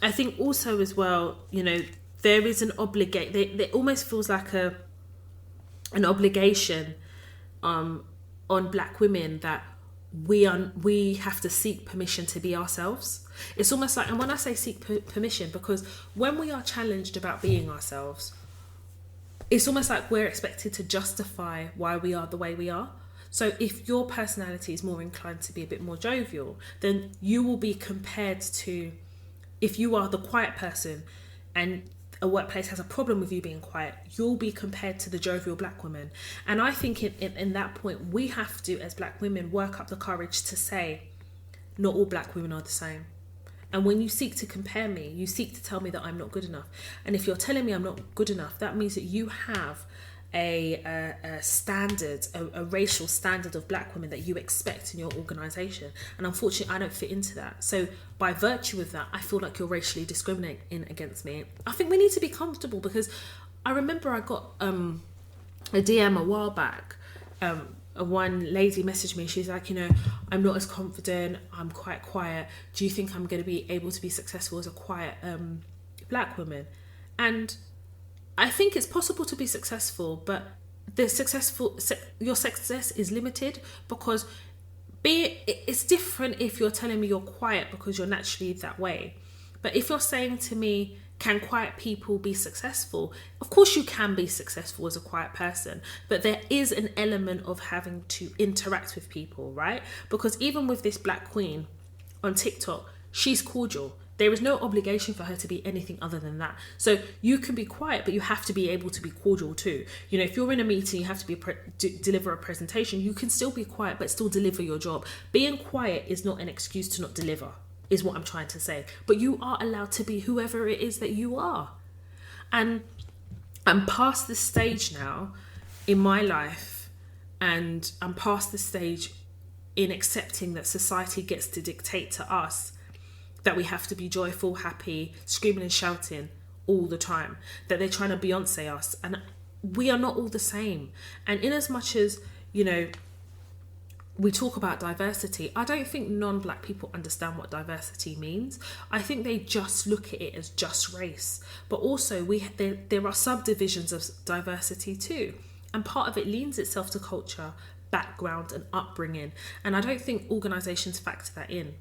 I think also as well, there is an obligation. There almost feels like an obligation on black women that we have to seek permission to be ourselves. It's almost like, and when I say seek permission, because when we are challenged about being ourselves, it's almost like we're expected to justify why we are the way we are. So if your personality is more inclined to be a bit more jovial, then you will be compared to, if you are the quiet person and a workplace has a problem with you being quiet, you'll be compared to the jovial black woman. And I think in that point, we have to, as black women, work up the courage to say, not all black women are the same. And when you seek to compare me, you seek to tell me that I'm not good enough. And if you're telling me I'm not good enough, that means that you have a standard, a racial standard of black women that you expect in your organisation. And unfortunately, I don't fit into that. So by virtue of that, I feel like you're racially discriminating against me. I think we need to be comfortable, because I remember I got a DM a while back. One lady messaged me. She's like, I'm not as confident. I'm quite quiet. Do you think I'm going to be able to be successful as a quiet black woman? And I think it's possible to be successful, but your success is limited, because it's different if you're telling me you're quiet because you're naturally that way. But if you're saying to me, can quiet people be successful? Of course you can be successful as a quiet person, but there is an element of having to interact with people, right? Because even with this black queen on TikTok, she's cordial. There is no obligation for her to be anything other than that. So you can be quiet, but you have to be able to be cordial too. If you're in a meeting, you have to deliver a presentation. You can still be quiet, but still deliver your job. Being quiet is not an excuse to not deliver, is what I'm trying to say. But you are allowed to be whoever it is that you are. And I'm past this stage now in my life, and I'm past the stage in accepting that society gets to dictate to us that we have to be joyful, happy, screaming and shouting all the time, that they're trying to Beyonce us, and we are not all the same. And in as much as, we talk about diversity, I don't think non-black people understand what diversity means. I think they just look at it as just race, but also there are subdivisions of diversity too. And part of it leans itself to culture, background and upbringing. And I don't think organizations factor that in.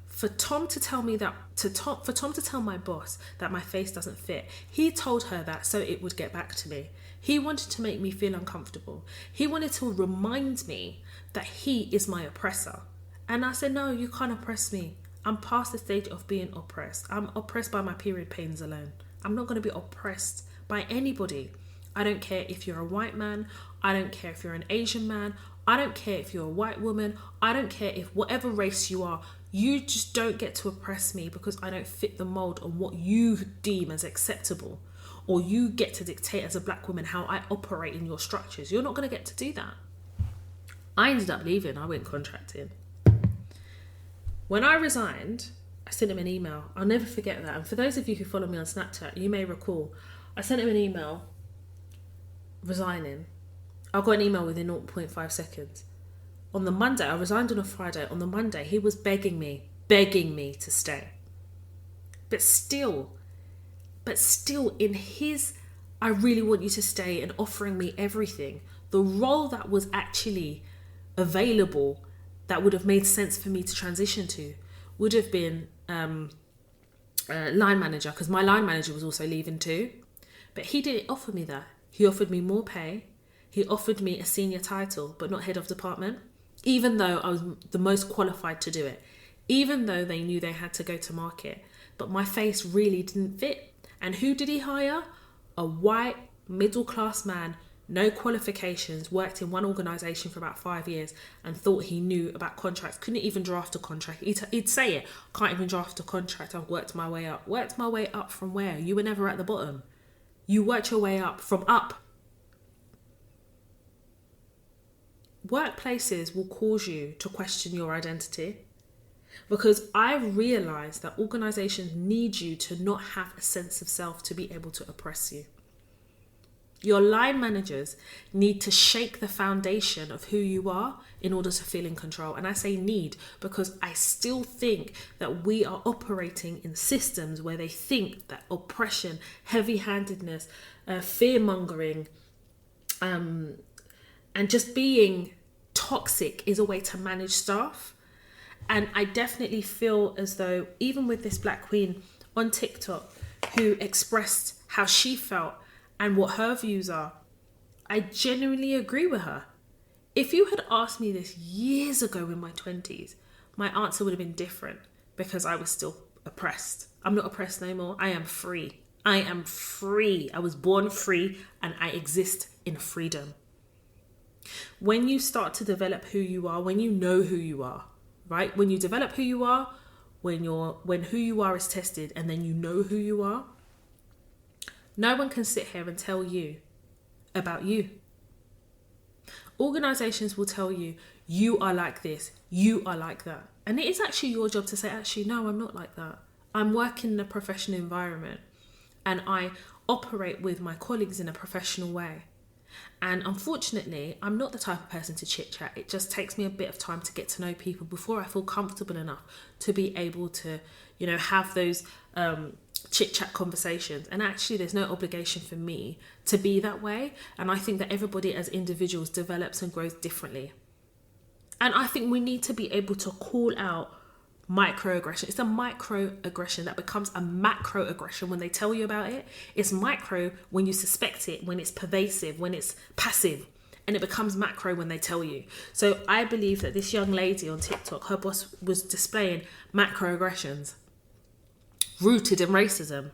For Tom to tell me that, for Tom to tell my boss that my face doesn't fit, he told her that so it would get back to me. He wanted to make me feel uncomfortable. He wanted to remind me that he is my oppressor. And I said, no, you can't oppress me. I'm past the stage of being oppressed. I'm oppressed by my period pains alone. I'm not going to be oppressed by anybody. I don't care if you're a white man. I don't care if you're an Asian man. I don't care if you're a white woman. I don't care if whatever race you are. You just don't get to oppress me because I don't fit the mold of what you deem as acceptable. Or you get to dictate as a black woman how I operate in your structures. You're not going to get to do that. I ended up leaving. I went contracting. When I resigned, I sent him an email. I'll never forget that. And for those of you who follow me on Snapchat, you may recall, I sent him an email resigning. I got an email within 0.5 seconds. On the Monday, I resigned on a Friday. On the Monday, he was begging me to stay. But still in his, I really want you to stay, and offering me everything, the role that was actually available that would have made sense for me to transition to would have been line manager, because my line manager was also leaving too. But he didn't offer me that. He offered me more pay. He offered me a senior title, but not head of department, even though I was the most qualified to do it, even though they knew they had to go to market. But my face really didn't fit. And who did he hire? A white, middle-class man, no qualifications, worked in one organisation for about 5 years and thought he knew about contracts. Couldn't even draft a contract. He'd say it, can't even draft a contract. I've worked my way up. Worked my way up from where? You were never at the bottom. You worked your way up from up. Workplaces will cause you to question your identity, because I realise that organisations need you to not have a sense of self to be able to oppress you. Your line managers need to shake the foundation of who you are in order to feel in control. And I say need because I still think that we are operating in systems where they think that oppression, heavy-handedness, fear-mongering, and just being toxic is a way to manage staff. And I definitely feel as though, even with this black queen on TikTok who expressed how she felt and what her views are, I genuinely agree with her. If you had asked me this years ago in my 20s, my answer would have been different, because I was still oppressed. I'm not oppressed no more. I am free. I am free. I was born free and I exist in freedom. When you start to develop who you are, when you know who you are, right? When you develop who you are, when who you are is tested, and then you know who you are, no one can sit here and tell you about you. Organisations will tell you, you are like this, you are like that. And it is actually your job to say, actually, no, I'm not like that. I'm working in a professional environment and I operate with my colleagues in a professional way. And unfortunately, I'm not the type of person to chit chat. It just takes me a bit of time to get to know people before I feel comfortable enough to be able to, have those chit chat conversations. And actually, there's no obligation for me to be that way. And I think that everybody as individuals develops and grows differently. And I think we need to be able to call out microaggression. It's a microaggression that becomes a macroaggression when they tell you about it. It's micro when you suspect it, when it's pervasive, when it's passive, and it becomes macro when they tell you. So I believe that this young lady on TikTok, her boss was displaying macroaggressions rooted in racism,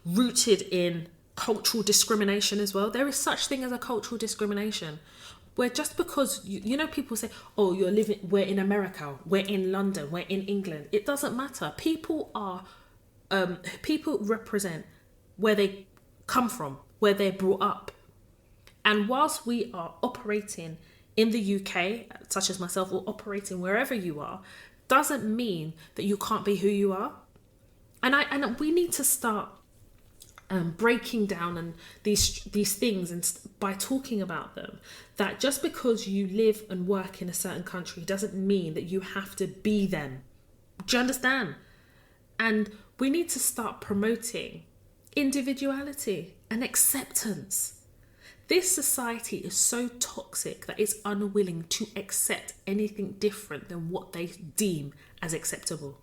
rooted in cultural discrimination as well. There is such thing as a cultural discrimination, where just because, people say, oh, we're in America, we're in London, we're in England. It doesn't matter. People represent where they come from, where they're brought up. And whilst we are operating in the UK, such as myself, or operating wherever you are, doesn't mean that you can't be who you are. And we need to start breaking down and these things, and by talking about them, that just because you live and work in a certain country doesn't mean that you have to be them. Do you understand? And we need to start promoting individuality and acceptance. This society is so toxic that it's unwilling to accept anything different than what they deem as acceptable.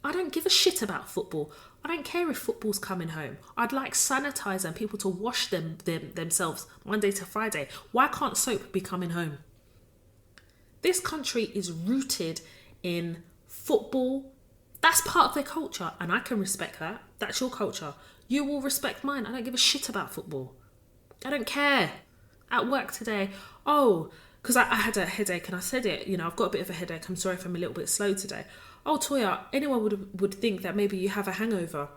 I don't give a shit about football. I don't care if football's coming home. I'd like sanitizer and people to wash themselves Monday to Friday. Why can't soap be coming home? This country is rooted in football. That's part of their culture, and I can respect that. That's your culture. You will respect mine. I don't give a shit about football. I don't care. At work today, because I had a headache and I said it, I've got a bit of a headache. I'm sorry if I'm a little bit slow today. Oh, Toya, anyone would think that maybe you have a hangover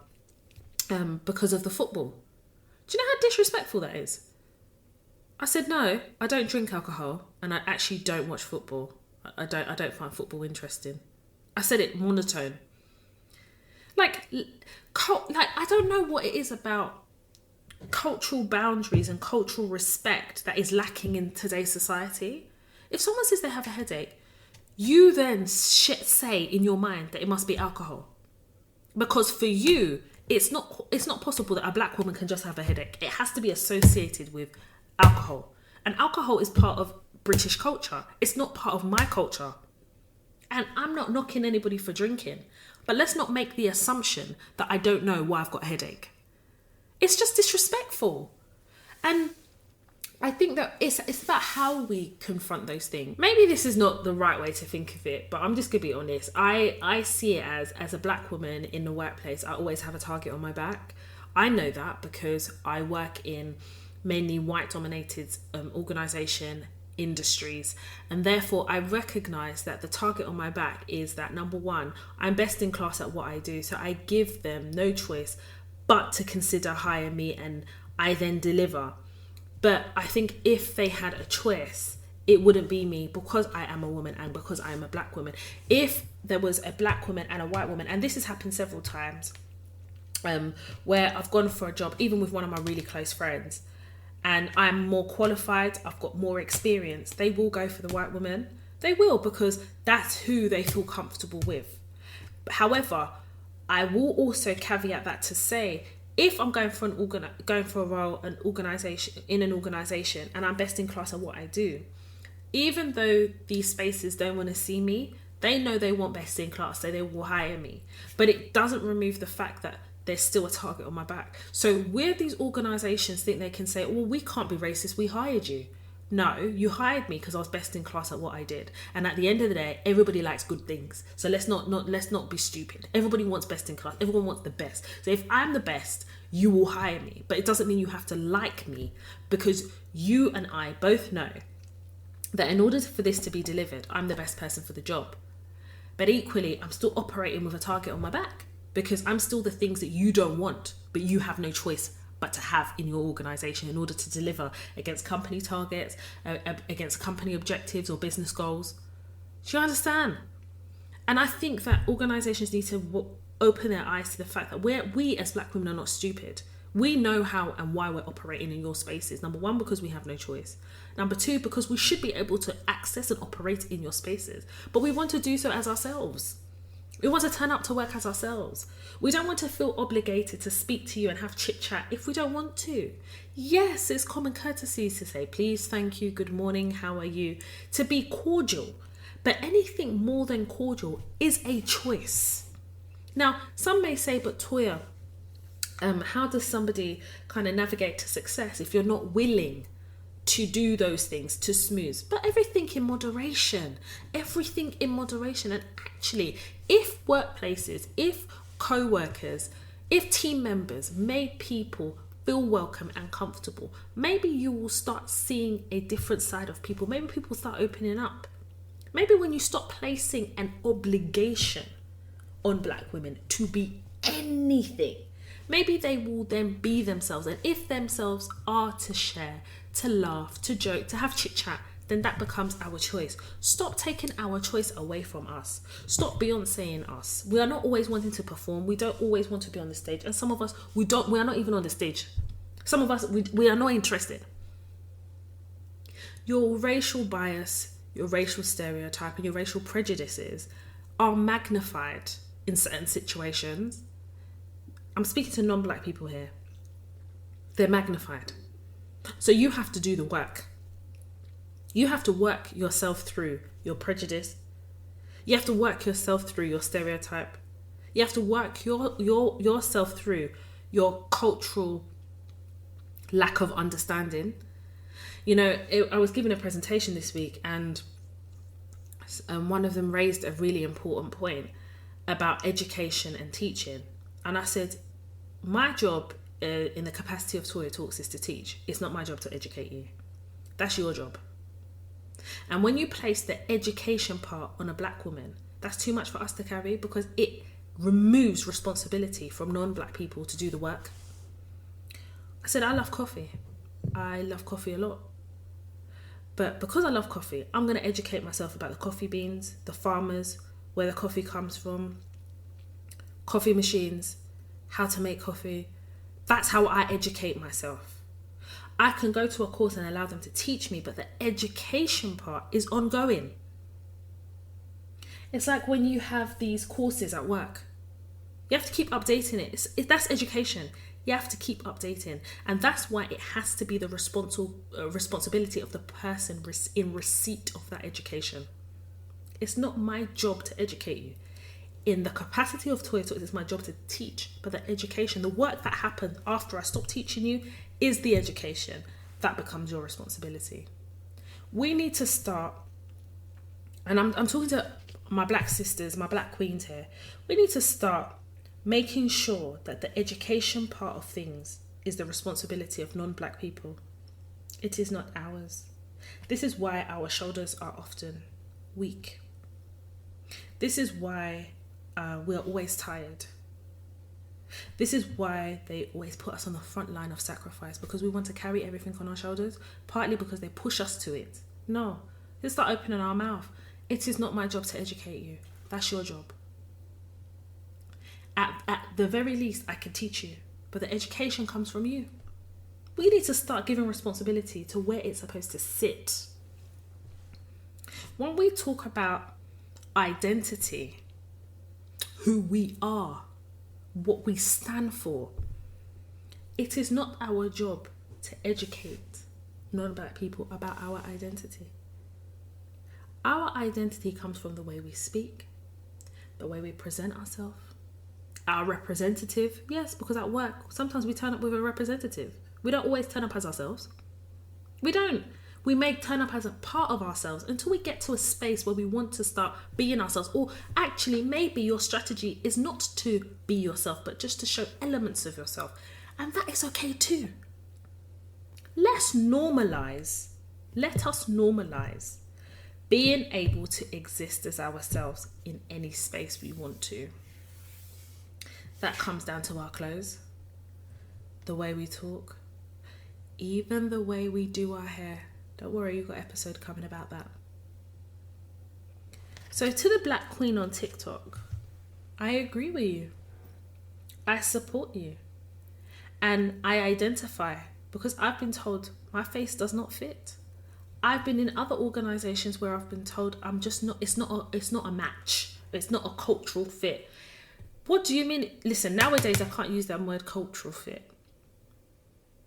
because of the football. Do you know how disrespectful that is? I said, no, I don't drink alcohol and I actually don't watch football. I don't find football interesting. I said it monotone. Like I don't know what it is about cultural boundaries and cultural respect that is lacking in today's society. If someone says they have a headache, you then say in your mind that it must be alcohol, because for you it's not possible that a black woman can just have a headache. It has to be associated with alcohol, and alcohol is part of British culture. It's not part of my culture, and I'm not knocking anybody for drinking, but let's not make the assumption that I don't know why I've got a headache. It's just disrespectful. And I think that it's about how we confront those things. Maybe this is not the right way to think of it, but I'm just going to be honest. I see it as a black woman in the workplace, I always have a target on my back. I know that because I work in mainly white-dominated organisation industries, and therefore I recognise that the target on my back is that, number one, I'm best in class at what I do, so I give them no choice but to consider hire me, and I then deliver. But I think if they had a choice, it wouldn't be me, because I am a woman and because I am a black woman. If there was a black woman and a white woman, and this has happened several times, where I've gone for a job, even with one of my really close friends, and I'm more qualified, I've got more experience, they will go for the white woman. They will, because that's who they feel comfortable with. However, I will also caveat that to say, if I'm going for a role, an organisation, and I'm best in class at what I do, even though these spaces don't want to see me, they know they want best in class, so they will hire me. But it doesn't remove the fact that there's still a target on my back. So where these organisations think they can say, well, we can't be racist, we hired you. No, you hired me because I was best in class at what I did. And at the end of the day, everybody likes good things. So let's not be stupid. Everybody wants best in class. Everyone wants the best. So if I'm the best, you will hire me. But it doesn't mean you have to like me, because you and I both know that in order for this to be delivered, I'm the best person for the job. But equally, I'm still operating with a target on my back, because I'm still the things that you don't want, but you have no choice but to have in your organisation in order to deliver against company targets, against company objectives or business goals. Do you understand? And I think that organisations need to open their eyes to the fact that we as black women are not stupid. We know how and why we're operating in your spaces. Number one, because we have no choice. Number two, because we should be able to access and operate in your spaces. But we want to do so as ourselves. We want to turn up to work as ourselves. We don't want to feel obligated to speak to you and have chit chat if we don't want to. Yes, it's common courtesy to say please, thank you, good morning, how are you? To be cordial. But anything more than cordial is a choice. Now, some may say, but Toya, how does somebody kind of navigate to success if you're not willing to do those things, to smooth? But everything in moderation. And actually, if workplaces, if co-workers, if team members made people feel welcome and comfortable, maybe you will start seeing a different side of people. Maybe people start opening up. Maybe when you stop placing an obligation on black women to be anything, maybe they will then be themselves. And if themselves are to share, to laugh, to joke, to have chit chat, then that becomes our choice. Stop taking our choice away from us. Stop Beyonceing us. We are not always wanting to perform. We don't always want to be on the stage. And some of us, we are not even on the stage. Some of us, we are not interested. Your racial bias, your racial stereotype, and your racial prejudices are magnified in certain situations. I'm speaking to non-black people here. They're magnified. So you have to do the work. You have to work yourself through your prejudice. You have to work yourself through your stereotype. You have to work yourself through your cultural lack of understanding. I was giving a presentation this week, and one of them raised a really important point about education and teaching. And I said, my job in the capacity of Toya Talks is to teach. It's not my job to educate you. That's your job. And when you place the education part on a black woman, that's too much for us to carry, because it removes responsibility from non-black people to do the work. I said, I love coffee. I love coffee a lot. But because I love coffee, I'm going to educate myself about the coffee beans, the farmers, where the coffee comes from, coffee machines, how to make coffee. That's how I educate myself. I can go to a course and allow them to teach me, but the education part is ongoing. It's like when you have these courses at work. You have to keep updating it. That's education. You have to keep updating. And that's why it has to be the responsibility of the person in receipt of that education. It's not my job to educate you. In the capacity of Toya Talks, it's my job to teach. But the education, the work that happened after I stopped teaching you, is the education. That becomes your responsibility. We need to start, and I'm talking to my black sisters, my black queens here. We need to start making sure that the education part of things is the responsibility of non-black people. It is not ours. This is why our shoulders are often weak. This is why we're always tired. This is why they always put us on the front line of sacrifice, because we want to carry everything on our shoulders, partly because they push us to it. No, let's start opening our mouth. It is not my job to educate you. That's your job. At the very least, I can teach you, but the education comes from you. We need to start giving responsibility to where it's supposed to sit. When we talk about identity, who we are, what we stand for, it is not our job to educate non-black people about our identity. Our identity comes from the way we speak, the way we present ourselves. Our representative, yes, because at work, sometimes we turn up with a representative. We don't always turn up as ourselves. We don't. We may turn up as a part of ourselves until we get to a space where we want to start being ourselves. Or actually, maybe your strategy is not to be yourself, but just to show elements of yourself. And that is okay too. Let us normalize being able to exist as ourselves in any space we want to. That comes down to our clothes, the way we talk, even the way we do our hair. Don't worry, you've got an episode coming about that. So to the black queen on TikTok, I agree with you. I support you. And I identify, because I've been told my face does not fit. I've been in other organizations where I've been told I'm just not, it's not a match. It's not a cultural fit. What do you mean? Listen, nowadays I can't use that word cultural fit.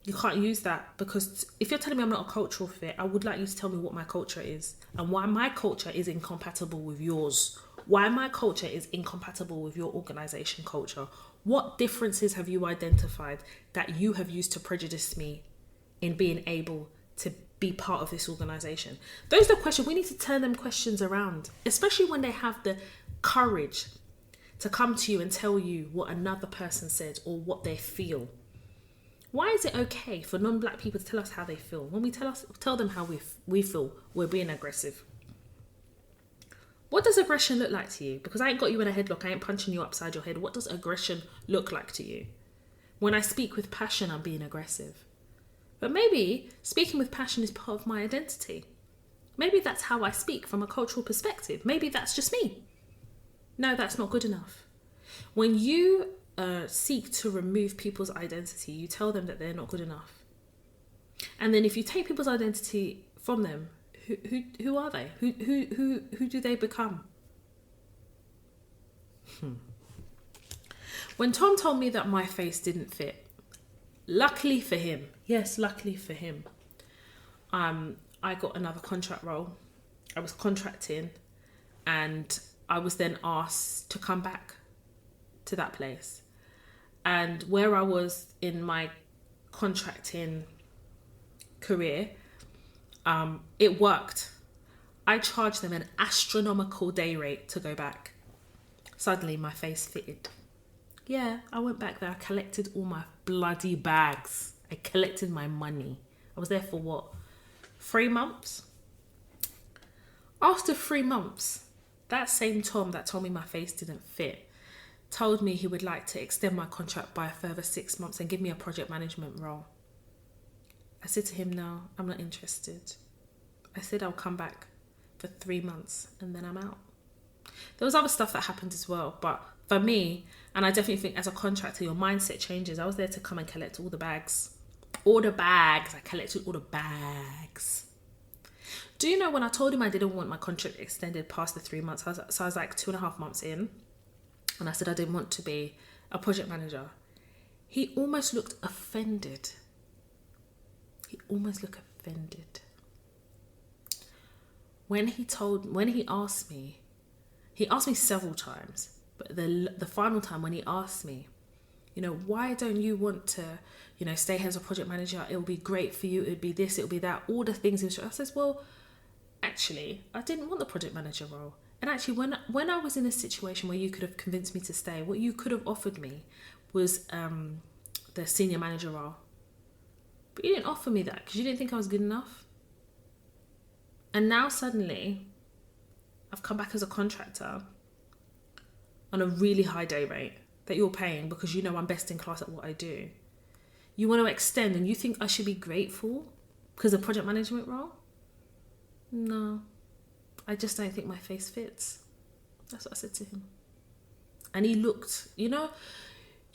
You can't use that, because if you're telling me I'm not a cultural fit, I would like you to tell me what my culture is and why my culture is incompatible with yours. Why my culture is incompatible with your organization culture. What differences have you identified that you have used to prejudice me in being able to be part of this organization? Those are the questions. We need to turn them questions around, especially when they have the courage to come to you and tell you what another person said or what they feel. Why is it okay for non-black people to tell us how they feel? When we tell them how we feel, we're being aggressive. What does aggression look like to you? Because I ain't got you in a headlock, I ain't punching you upside your head. What does aggression look like to you? When I speak with passion, I'm being aggressive. But maybe speaking with passion is part of my identity. Maybe that's how I speak from a cultural perspective. Maybe that's just me. No, that's not good enough. When you seek to remove people's identity, you tell them that they're not good enough. And then if you take people's identity from them, who are they? Who do they become? When Tom told me that my face didn't fit, luckily for him, I got another contract role. I was contracting, and I was then asked to come back to that place. And where I was in my contracting career, it worked. I charged them an astronomical day rate to go back. Suddenly my face fitted. Yeah, I went back there. I collected all my bloody bags. I collected my money. I was there for what? 3 months? After 3 months, that same Tom that told me my face didn't fit told me he would like to extend my contract by a further 6 months and give me a project management role. I said to him, no, I'm not interested. I said I'll come back for 3 months and then I'm out. There was other stuff that happened as well, but for me, and I definitely think as a contractor, your mindset changes. I was there to come and collect all the bags. All the bags. I collected all the bags. Do you know when I told him I didn't want my contract extended past the 3 months, I was like 2.5 months in, and I said I didn't want to be a project manager. He almost looked offended. When he asked me several times, but the final time when he asked me, why don't you want to, stay here as a project manager? It will be great for you. It would be this, it would be that, all the things. I says, well, actually, I didn't want the project manager role. And actually, when I was in a situation where you could have convinced me to stay, what you could have offered me was the senior manager role. But you didn't offer me that because you didn't think I was good enough. And now suddenly, I've come back as a contractor on a really high day rate that you're paying because I'm best in class at what I do. You want to extend and you think I should be grateful because of project management role? No, I just don't think my face fits. That's what I said to him. And he looked, you know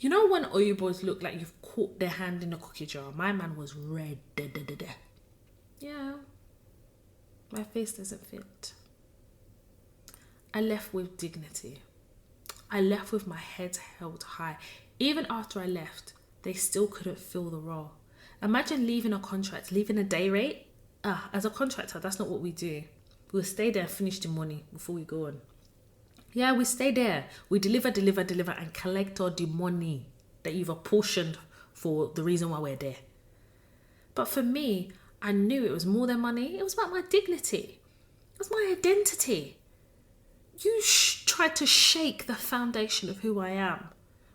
when all you boys look like you've caught their hand in a cookie jar? My man was red. Yeah, my face doesn't fit. I left with dignity. I left with my head held high. Even after I left, they still couldn't fill the role. Imagine leaving a contract, leaving a day rate. As a contractor, that's not what we do. We'll stay there and finish the money before we go on. Yeah, we stay there. We deliver, and collect all the money that you've apportioned for the reason why we're there. But for me, I knew it was more than money. It was about my dignity. It was my identity. You tried to shake the foundation of who I am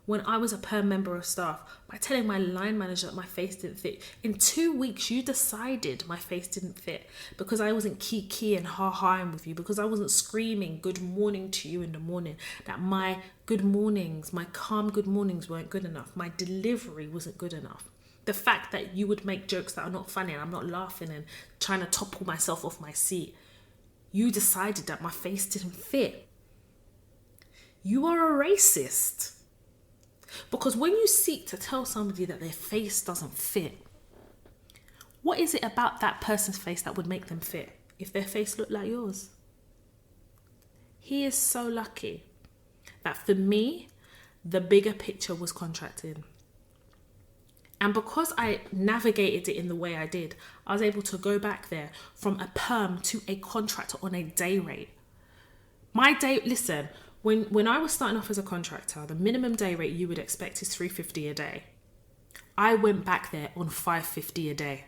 when I was a perm member of staff by telling my line manager that my face didn't fit. In 2 weeks, you decided my face didn't fit because I wasn't kiki and ha-haing with you, because I wasn't screaming good morning to you in the morning, that my good mornings, my calm good mornings weren't good enough. My delivery wasn't good enough. The fact that you would make jokes that are not funny and I'm not laughing and trying to topple myself off my seat. You decided that my face didn't fit. You are a racist. Because when you seek to tell somebody that their face doesn't fit, what is it about that person's face that would make them fit if their face looked like yours? He is so lucky that for me, the bigger picture was contracting. And because I navigated it in the way I did, I was able to go back there from a perm to a contractor on a day rate. Listen, when I was starting off as a contractor, the minimum day rate you would expect is $350 a day. I went back there on $550 a day.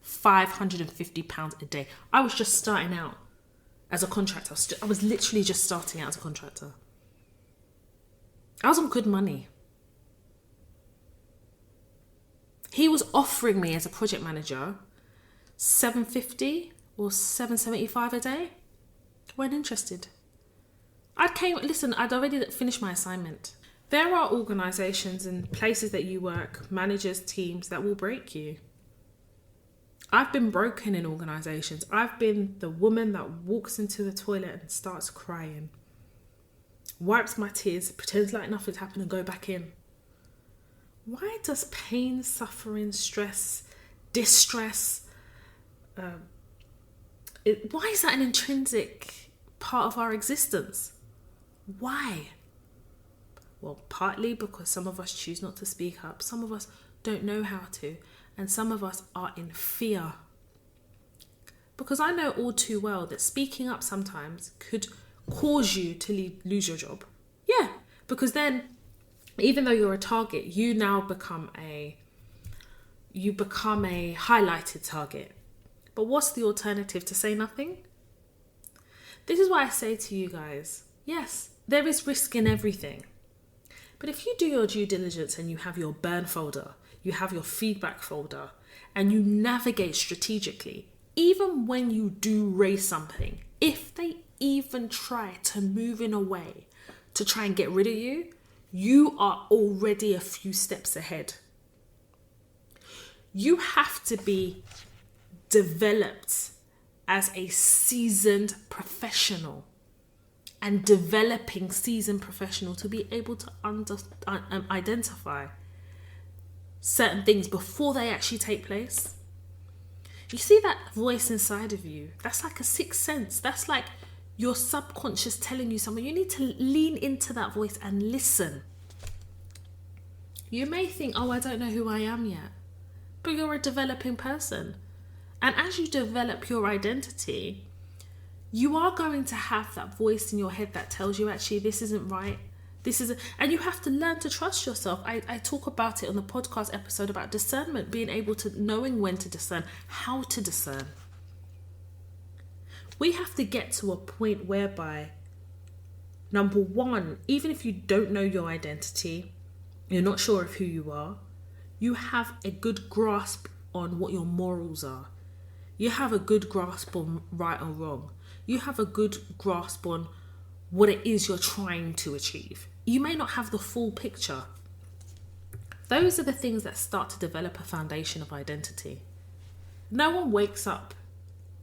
£550 a day. I was just starting out as a contractor. I was literally just starting out as a contractor. I was on good money. He was offering me as a project manager $750 or $775 a day. Weren't interested. I'd already finished my assignment. There are organisations and places that you work, managers, teams that will break you. I've been broken in organisations. I've been the woman that walks into the toilet and starts crying, wipes my tears, pretends like nothing's happened and go back in. Why does pain, suffering, stress, distress, why is that an intrinsic part of our existence? Why? Well, partly because some of us choose not to speak up. Some of us don't know how to. And some of us are in fear. Because I know all too well that speaking up sometimes could cause you to lose your job. Yeah, because then, even though you're a target, you now become a highlighted target. But what's the alternative? To say nothing? This is why I say to you guys, yes, there is risk in everything. But if you do your due diligence and you have your burn folder, you have your feedback folder, and you navigate strategically, even when you do raise something, if they even try to move in a way to try and get rid of you, you are already a few steps ahead. You have to be developed as a seasoned professional and developing seasoned professional to be able to identify certain things before they actually take place. You see that voice inside of you? That's like a sixth sense. That's like your subconscious telling you something. You need to lean into that voice and listen. You may think, oh, I don't know who I am yet. But you're a developing person. And as you develop your identity, you are going to have that voice in your head that tells you, actually, this isn't right. And you have to learn to trust yourself. I talk about it on the podcast episode about discernment, being able to knowing when to discern, how to discern. We have to get to a point whereby, number one, even if you don't know your identity, you're not sure of who you are, you have a good grasp on what your morals are. You have a good grasp on right or wrong. You have a good grasp on what it is you're trying to achieve. You may not have the full picture. Those are the things that start to develop a foundation of identity. No one wakes up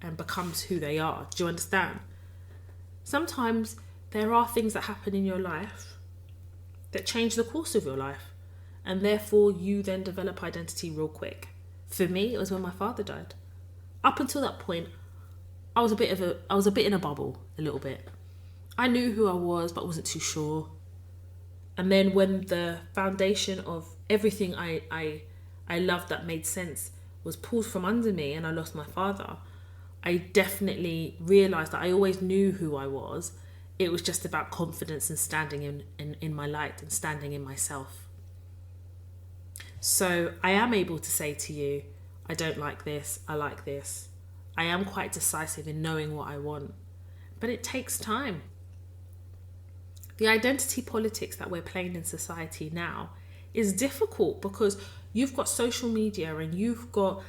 and becomes who they are. Do you understand? Sometimes there are things that happen in your life that change the course of your life, and therefore you then develop identity real quick. For me, it was when my father died. Up until that point, I was a bit in a bubble, a little bit. I knew who I was, but wasn't too sure. And then when the foundation of everything I loved that made sense was pulled from under me and I lost my father, I definitely realised that I always knew who I was. It was just about confidence and standing in my light and standing in myself. So I am able to say to you, I don't like this, I like this. I am quite decisive in knowing what I want. But it takes time. The identity politics that we're playing in society now is difficult because you've got social media and you've got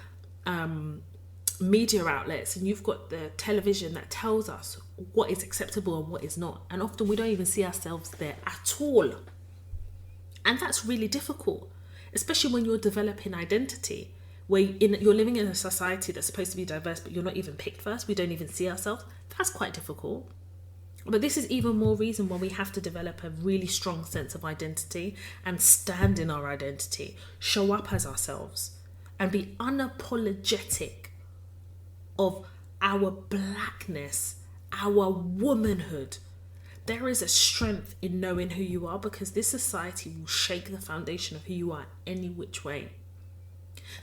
media outlets and you've got the television that tells us what is acceptable and what is not. And often we don't even see ourselves there at all. And that's really difficult, especially when you're developing identity, where you're living in a society that's supposed to be diverse, but you're not even picked first. We don't even see ourselves. That's quite difficult. But this is even more reason why we have to develop a really strong sense of identity and stand in our identity, show up as ourselves, and be unapologetic of our blackness, our womanhood. There is a strength in knowing who you are because this society will shake the foundation of who you are any which way.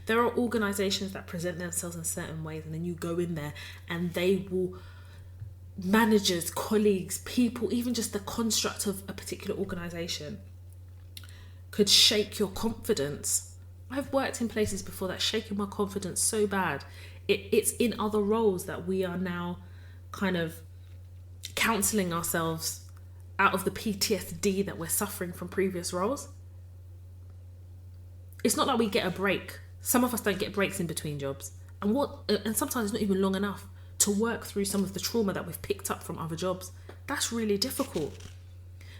There are organisations that present themselves in certain ways and then you go in there and they will, managers, colleagues, people, even just the construct of a particular organisation could shake your confidence. I've worked in places before that's shaken my confidence so bad. It's in other roles that we are now kind of counselling ourselves out of the PTSD that we're suffering from previous roles. It's not like we get a break. Some of us don't get breaks in between jobs. And sometimes it's not even long enough to work through some of the trauma that we've picked up from other jobs. That's really difficult.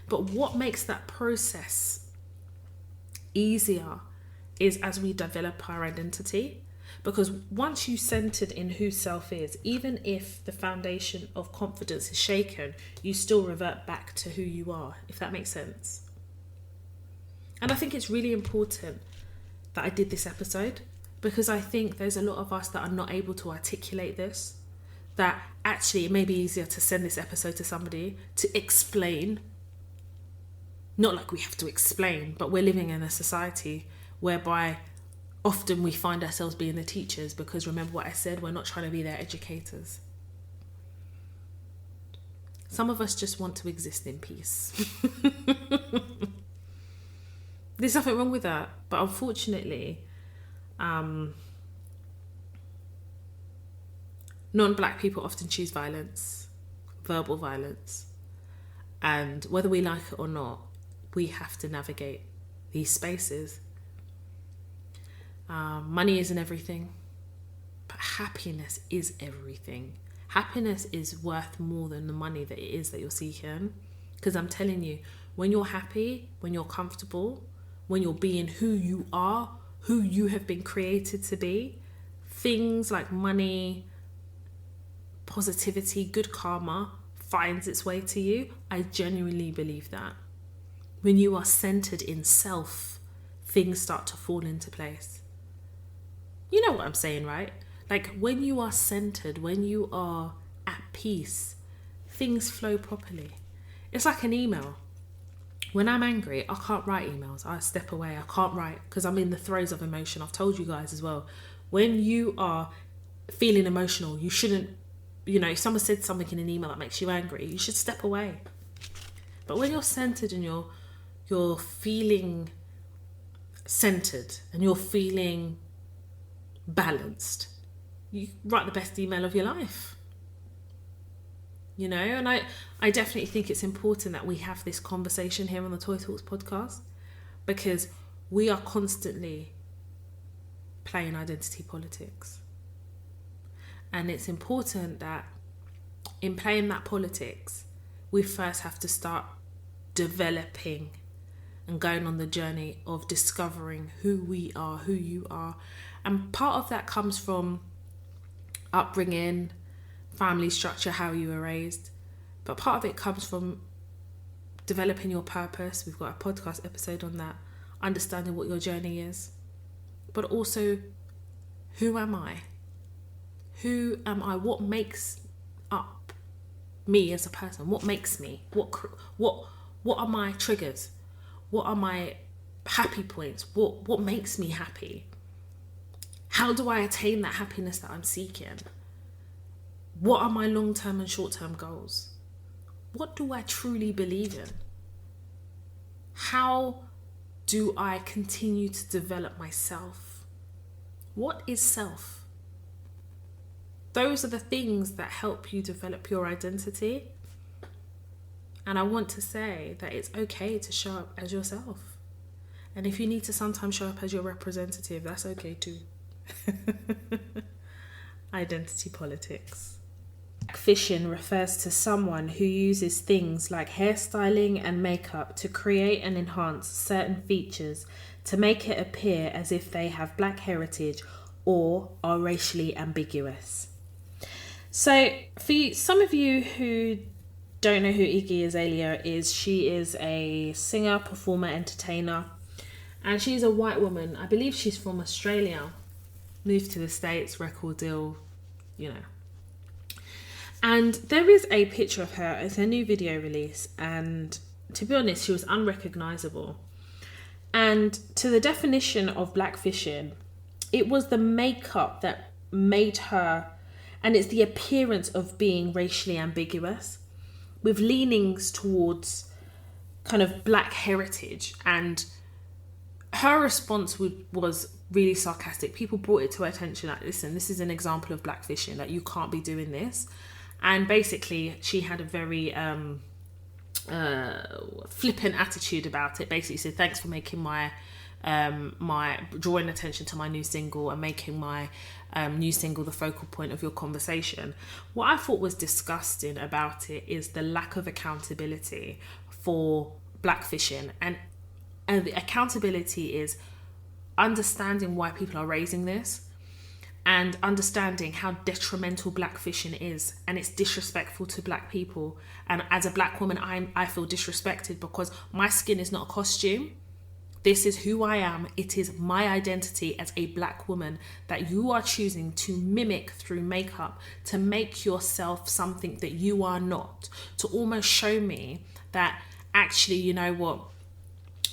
But what makes that process easier is as we develop our identity. Because once you centered in who self is, even if the foundation of confidence is shaken, you still revert back to who you are, if that makes sense. And I think it's really important that I did this episode because I think there's a lot of us that are not able to articulate this, that actually it may be easier to send this episode to somebody to explain. Not like we have to explain, but we're living in a society whereby often we find ourselves being the teachers, because remember what I said, we're not trying to be their educators. Some of us just want to exist in peace. There's nothing wrong with that, but unfortunately, non-black people often choose violence, verbal violence, and whether we like it or not, we have to navigate these spaces. Money isn't everything, but happiness is everything. Happiness is worth more than the money that it is that you're seeking. Because I'm telling you, when you're happy, when you're comfortable, when you're being who you are, who you have been created to be, things like money, positivity, good karma finds its way to you. I genuinely believe that. When you are centered in self, things start to fall into place. You know what I'm saying, right? Like when you are centered, when you are at peace, things flow properly. It's like an email. When I'm angry, I can't write emails. I step away. I can't write because I'm in the throes of emotion. I've told you guys as well. When you are feeling emotional, you shouldn't, if someone said something in an email that makes you angry, you should step away. But when you're centered and you're feeling centered and you're feeling balanced, you write the best email of your life. And I definitely think it's important that we have this conversation here on the Toy Talks podcast, because we are constantly playing identity politics. And it's important that in playing that politics, we first have to start developing and going on the journey of discovering who we are, who you are. And part of that comes from upbringing, family structure, how you were raised. But part of it comes from developing your purpose. We've got a podcast episode on that. Understanding what your journey is. But also, who am I? Who am I? What makes up me as a person? What makes me? What are my triggers? What are my happy points? What makes me happy? How do I attain that happiness that I'm seeking? What are my long-term and short-term goals? What do I truly believe in? How do I continue to develop myself? What is self? Those are the things that help you develop your identity. And I want to say that it's okay to show up as yourself. And if you need to sometimes show up as your representative, that's okay too. Identity politics. Blackfishing refers to someone who uses things like hairstyling and makeup to create and enhance certain features to make it appear as if they have black heritage or are racially ambiguous. So for some of you who don't know who Iggy Azalea is, she is a singer, performer, entertainer, and she's a white woman. I believe she's from Australia. Moved to the States, record deal, And there is a picture of her. It's a new video release. And to be honest, she was unrecognisable. And to the definition of blackfishing, it was the makeup that made her, and it's the appearance of being racially ambiguous, with leanings towards kind of black heritage. And her response was really sarcastic. People brought it to her attention like, listen, this is an example of blackfishing, like you can't be doing this. And basically she had a very flippant attitude about it. Basically said, thanks for making my drawing attention to my new single and making my new single the focal point of your conversation. What I thought was disgusting about it is the lack of accountability for blackfishing. And the accountability is understanding why people are raising this and understanding how detrimental blackfishing is, and it's disrespectful to black people. And as a black woman, I feel disrespected because my skin is not a costume. This is who I am. It is my identity as a black woman that you are choosing to mimic through makeup, to make yourself something that you are not, to almost show me that actually, you know what,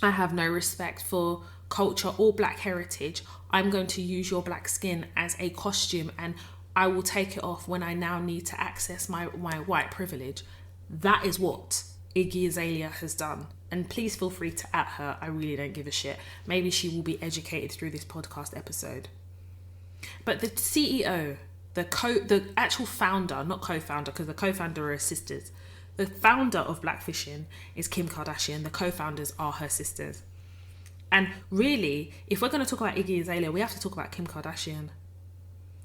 I have no respect for culture or black heritage, I'm going to use your black skin as a costume and I will take it off when I now need to access my white privilege. That is what Iggy Azalea has done. And please feel free to at her. I really don't give a shit. Maybe she will be educated through this podcast episode. But the CEO, the actual founder, not co-founder, because the co-founder are sisters. The founder of Blackfishing is Kim Kardashian. The co-founders are her sisters. And really, if we're going to talk about Iggy Azalea, we have to talk about Kim Kardashian,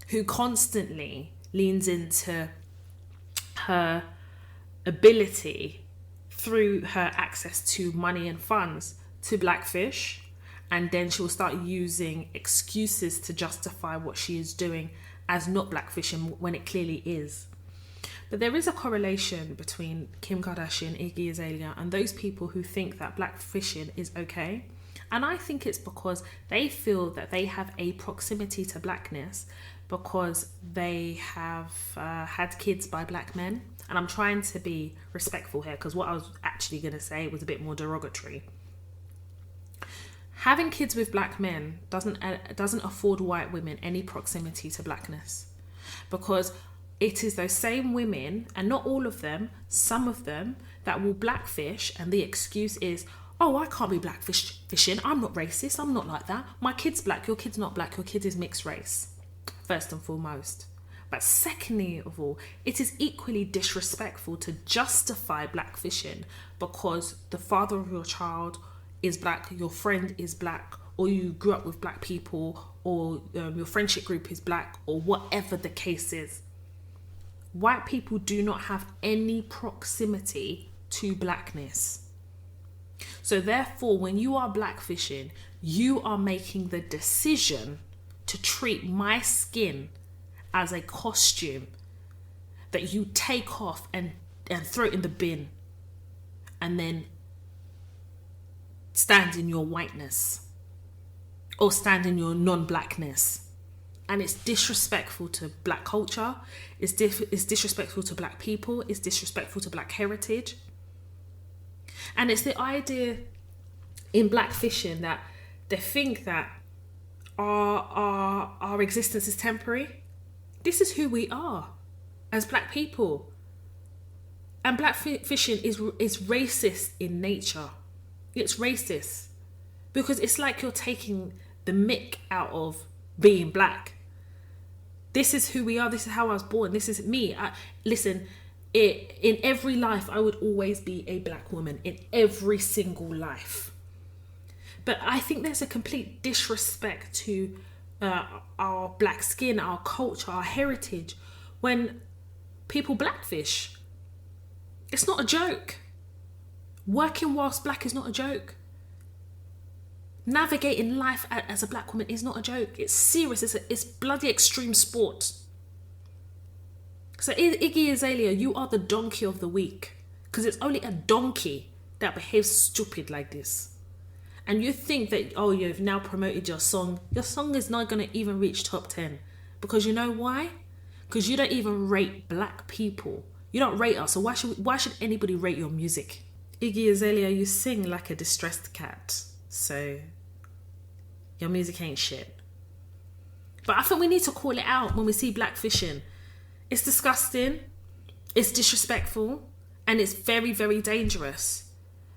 who constantly leans into her ability through her access to money and funds to Blackfish, and then she'll start using excuses to justify what she is doing as not Blackfishing when it clearly is. But there is a correlation between Kim Kardashian, Iggy Azalea, and those people who think that Blackfishing is okay. And I think it's because they feel that they have a proximity to blackness because they have had kids by black men. And I'm trying to be respectful here because what I was actually going to say was a bit more derogatory. Having kids with black men doesn't afford white women any proximity to blackness, because it is those same women, and not all of them, some of them, that will blackfish, and the excuse is, oh, I can't be blackfishing, I'm not racist, I'm not like that, my kid's black, your kid's not black, your kid is mixed race, first and foremost. But secondly of all, it is equally disrespectful to justify blackfishing because the father of your child is black, your friend is black, or you grew up with black people, or your friendship group is black, or whatever the case is. White people do not have any proximity to blackness. So therefore, when you are blackfishing, you are making the decision to treat my skin as a costume that you take off and throw it in the bin and then stand in your whiteness or stand in your non-blackness. And it's disrespectful to black culture, it's disrespectful to black people, it's disrespectful to black heritage. And it's the idea in blackfishing that they think that our existence is temporary. This is who we are as black people. And blackfishing is racist in nature. It's racist because it's like you're taking the mick out of being black. This is who we are. This is how I was born. This is me. In every life, I would always be a black woman in every single life. But I think there's a complete disrespect to our black skin, our culture, our heritage when people blackfish. It's not a joke. Working whilst black is not a joke. Navigating life as a black woman is not a joke. It's serious. It's bloody extreme sport. So Iggy Azalea, you are the donkey of the week, because it's only a donkey that behaves stupid like this. And you think that, oh, you've now promoted your song. Your song is not going to even reach top 10. Because you know why? Because you don't even rate black people. You don't rate us. So why should anybody rate your music? Iggy Azalea, you sing like a distressed cat. So your music ain't shit. But I think we need to call it out when we see blackfishing. It's disgusting. It's disrespectful. And it's very, very dangerous.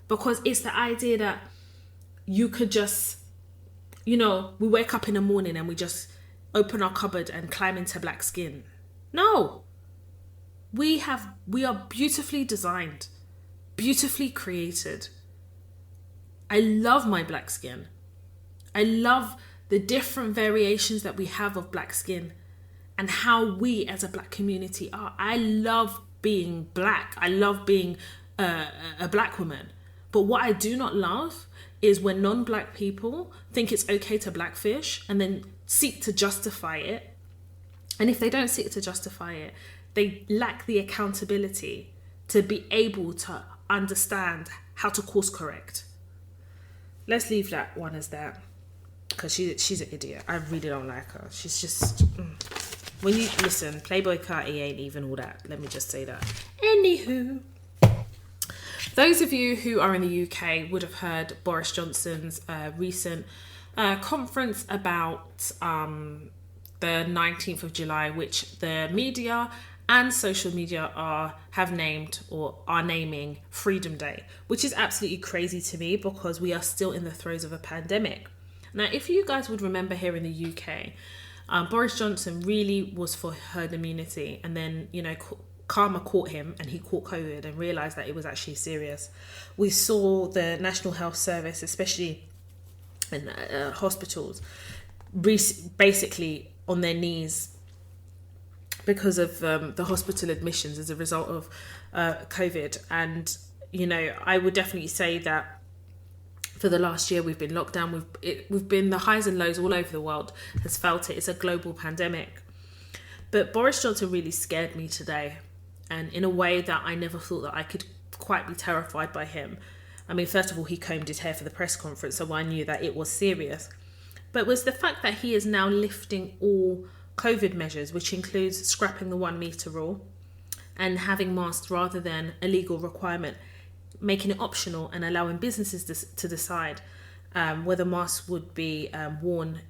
Because it's the idea that you could just, we wake up in the morning and we just open our cupboard and climb into black skin. No. We are beautifully designed, beautifully created. I love my black skin. I love the different variations that we have of black skin and how we as a black community are. I love being black. I love being a black woman. But what I do not love is when non-black people think it's okay to blackfish and then seek to justify it. And if they don't seek to justify it, they lack the accountability to be able to understand how to course correct. Let's leave that one as that, because she's an idiot. I really don't like her. She's just... When you listen, Playboy Carti ain't even all that. Let me just say that. Anywho, those of you who are in the UK would have heard Boris Johnson's recent conference about the 19th of July, which the media and social media have named or are naming Freedom Day, which is absolutely crazy to me because we are still in the throes of a pandemic. Now, if you guys would remember here in the UK, Boris Johnson really was for herd immunity, and then, karma caught him and he caught COVID and realised that it was actually serious. We saw the National Health Service, especially in hospitals, basically on their knees because of the hospital admissions as a result of COVID. And, I would definitely say that for the last year we've been locked down. We've been the highs and lows all over the world has felt it. It's a global pandemic. But Boris Johnson really scared me today, and in a way that I never thought that I could quite be terrified by him. I mean, first of all, he combed his hair for the press conference, so I knew that it was serious. But it was the fact that he is now lifting all COVID measures, which includes scrapping the 1 meter rule and having masks rather than a legal requirement, making it optional and allowing businesses to decide whether masks would be worn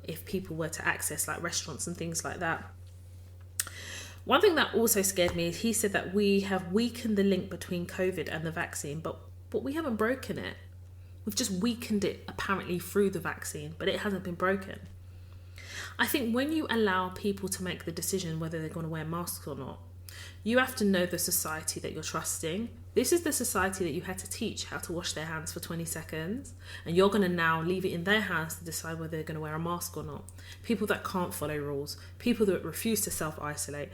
if people were to access like restaurants and things like that. One thing that also scared me is he said that we have weakened the link between COVID and the vaccine, but we haven't broken it. We've just weakened it apparently through the vaccine, but it hasn't been broken. I think when you allow people to make the decision whether they're going to wear masks or not, you have to know the society that you're trusting. This is the society that you had to teach how to wash their hands for 20 seconds, and you're going to now leave it in their hands to decide whether they're going to wear a mask or not. People that can't follow rules, people that refuse to self-isolate.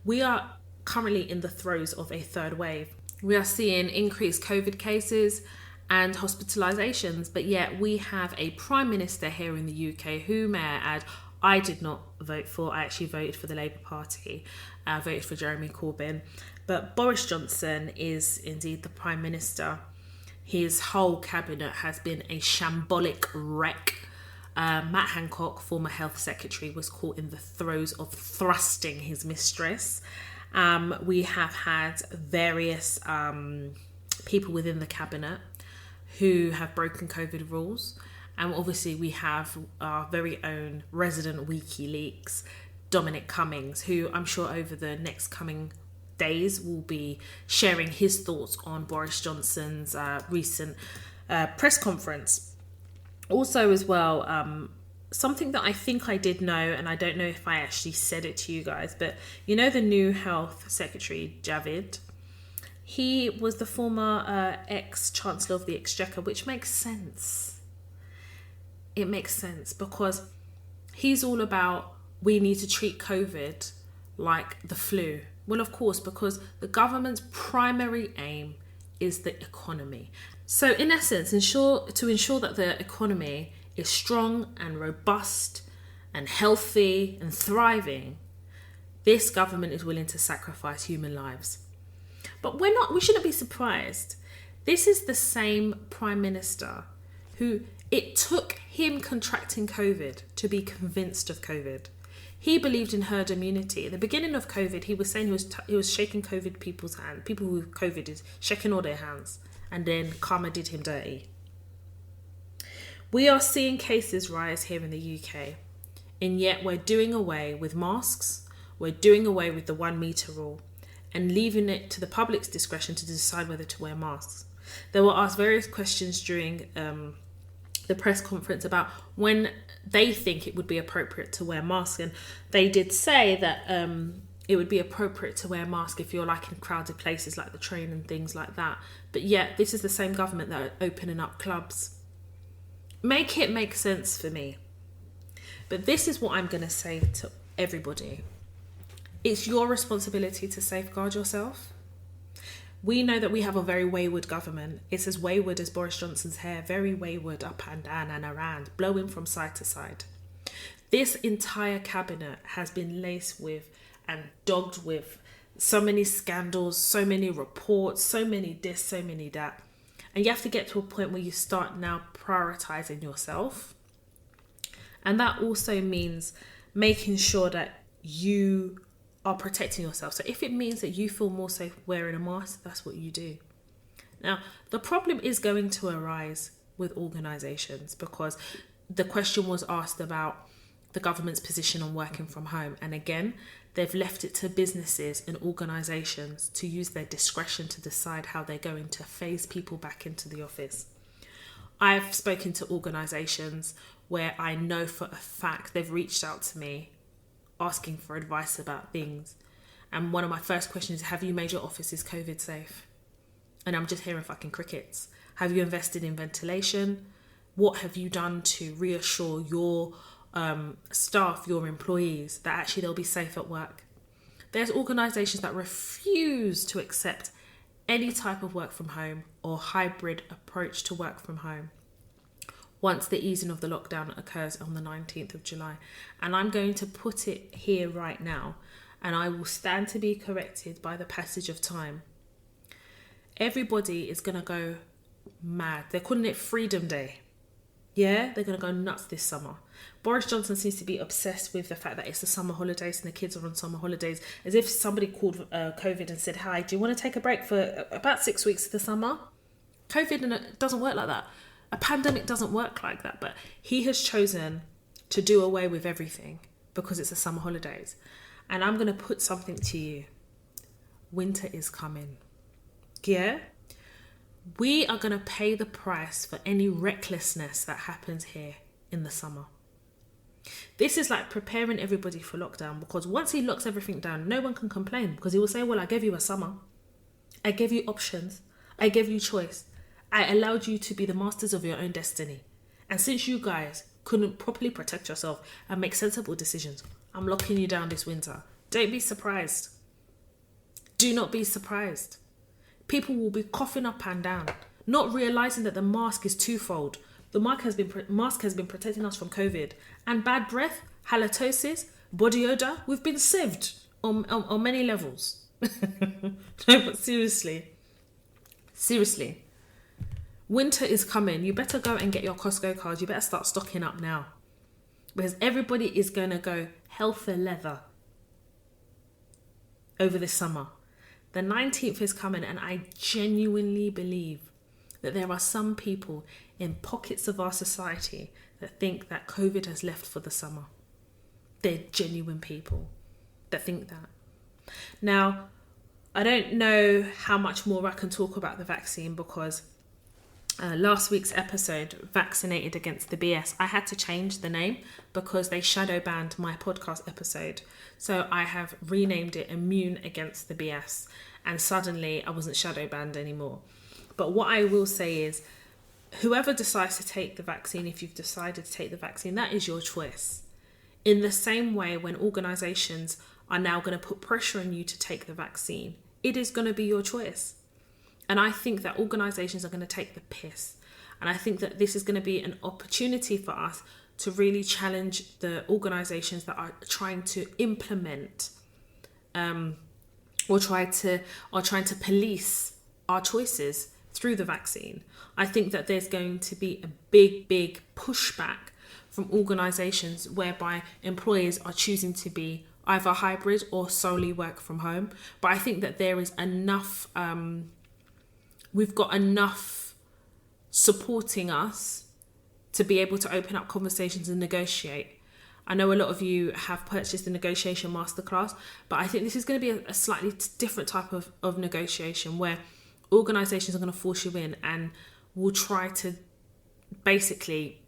We are currently in the throes of a third wave. We are seeing increased COVID cases and hospitalizations, but yet we have a Prime Minister here in the UK who, may I add, I did not vote for. I actually voted for the Labour Party. I voted for Jeremy Corbyn. But Boris Johnson is indeed the Prime Minister. His whole cabinet has been a shambolic wreck. Matt Hancock, former Health Secretary, was caught in the throes of thrusting his mistress. We have had various people within the cabinet who have broken COVID rules. And obviously we have our very own resident WikiLeaks, Dominic Cummings, who I'm sure over the next coming days will be sharing his thoughts on Boris Johnson's recent press conference. Also as well, something that I think I did know, and I don't know if I actually said it to you guys, but the new Health Secretary, Javid, he was the former ex-Chancellor of the Exchequer, which makes sense. It makes sense because he's all about we need to treat COVID like the flu. Well, of course, because the government's primary aim is the economy. So in essence, to ensure that the economy is strong and robust and healthy and thriving, this government is willing to sacrifice human lives. But we shouldn't be surprised. This is the same Prime Minister who it took him contracting COVID to be convinced of COVID. He believed in herd immunity. At the beginning of COVID, he was saying he was shaking COVID people's hands. People who COVID is shaking all their hands. And then karma did him dirty. We are seeing cases rise here in the UK. And yet we're doing away with masks. We're doing away with the 1 meter rule. And leaving it to the public's discretion to decide whether to wear masks. They were asked various questions during the press conference about when they think it would be appropriate to wear masks, and they did say that it would be appropriate to wear a mask if you're like in crowded places like the train and things like that. But yet this is the same government that are opening up clubs. Make it make sense for me. But this is what I'm going to say to everybody. It's your responsibility to safeguard yourself. We know that we have a very wayward government. It's as wayward as Boris Johnson's hair, very wayward, up and down and around, blowing from side to side. This entire cabinet has been laced with and dogged with so many scandals, so many reports, so many this, so many that. And you have to get to a point where you start now prioritizing yourself. And that also means making sure that you are protecting yourself. So if it means that you feel more safe wearing a mask, that's what you do. Now, the problem is going to arise with organizations because the question was asked about the government's position on working from home. And again, they've left it to businesses and organisations to use their discretion to decide how they're going to phase people back into the office. I've spoken to organisations where I know for a fact they've reached out to me asking for advice about things. And one of my first questions is, have you made your offices COVID safe? And I'm just hearing fucking crickets. Have you invested in ventilation? What have you done to reassure your staff, your employees, that actually they'll be safe at work? There's organisations that refuse to accept any type of work from home or hybrid approach to work from home once the easing of the lockdown occurs on the 19th of July. And I'm going to put it here right now, and I will stand to be corrected by the passage of time. Everybody is going to go mad. They're calling it Freedom Day. Yeah, they're going to go nuts this summer. Boris Johnson seems to be obsessed with the fact that it's the summer holidays and the kids are on summer holidays, as if somebody called COVID and said, hi, do you want to take a break for about 6 weeks of the summer? COVID doesn't work like that. A pandemic doesn't work like that. But he has chosen to do away with everything because it's the summer holidays. And I'm going to put something to you. Winter is coming. Yeah? We are going to pay the price for any recklessness that happens here in the summer. This is like preparing everybody for lockdown, because once he locks everything down, no one can complain, because he will say, well, I gave you a summer. I gave you options. I gave you choice. I allowed you to be the masters of your own destiny. And since you guys couldn't properly protect yourself and make sensible decisions, I'm locking you down this winter. Don't be surprised. Do not be surprised. People will be coughing up and down, not realising that the mask is twofold. The mask has been protecting us from COVID and bad breath, halitosis, body odour. We've been saved on many levels. No, but seriously. Winter is coming. You better go and get your Costco cards. You better start stocking up now, because everybody is going to go hell for leather over this summer. The 19th is coming, and I genuinely believe that there are some people in pockets of our society that think that COVID has left for the summer. They're genuine people that think that. Now, I don't know how much more I can talk about the vaccine, because last week's episode, Vaccinated Against the BS, I had to change the name because they shadow banned my podcast episode. So I have renamed it Immune Against the BS, and suddenly I wasn't shadow banned anymore. But what I will say is, whoever decides to take the vaccine, if you've decided to take the vaccine, that is your choice. In the same way, when organisations are now going to put pressure on you to take the vaccine, it is going to be your choice. And I think that organisations are going to take the piss. And I think that this is going to be an opportunity for us to really challenge the organisations that are trying to implement or trying to police our choices through the vaccine. I think that there's going to be a big pushback from organisations whereby employers are choosing to be either hybrid or solely work from home. But I think that there is enough... we've got enough supporting us to be able to open up conversations and negotiate. I know a lot of you have purchased the negotiation masterclass, but I think this is going to be a slightly different type of negotiation, where organisations are going to force you in and will try to basically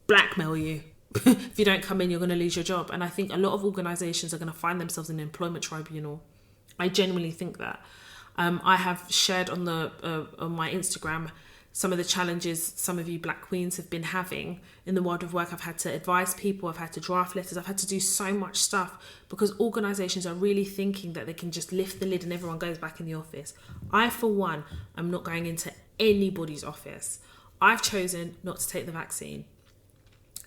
blackmail you. If you don't come in, you're going to lose your job. And I think a lot of organisations are going to find themselves in an employment tribunal. I genuinely think that. I have shared on my Instagram some of the challenges some of you Black Queens have been having in the world of work. I've had to advise people, I've had to draft letters, I've had to do so much stuff because organisations are really thinking that they can just lift the lid and everyone goes back in the office. I, for one, am not going into anybody's office. I've chosen not to take the vaccine.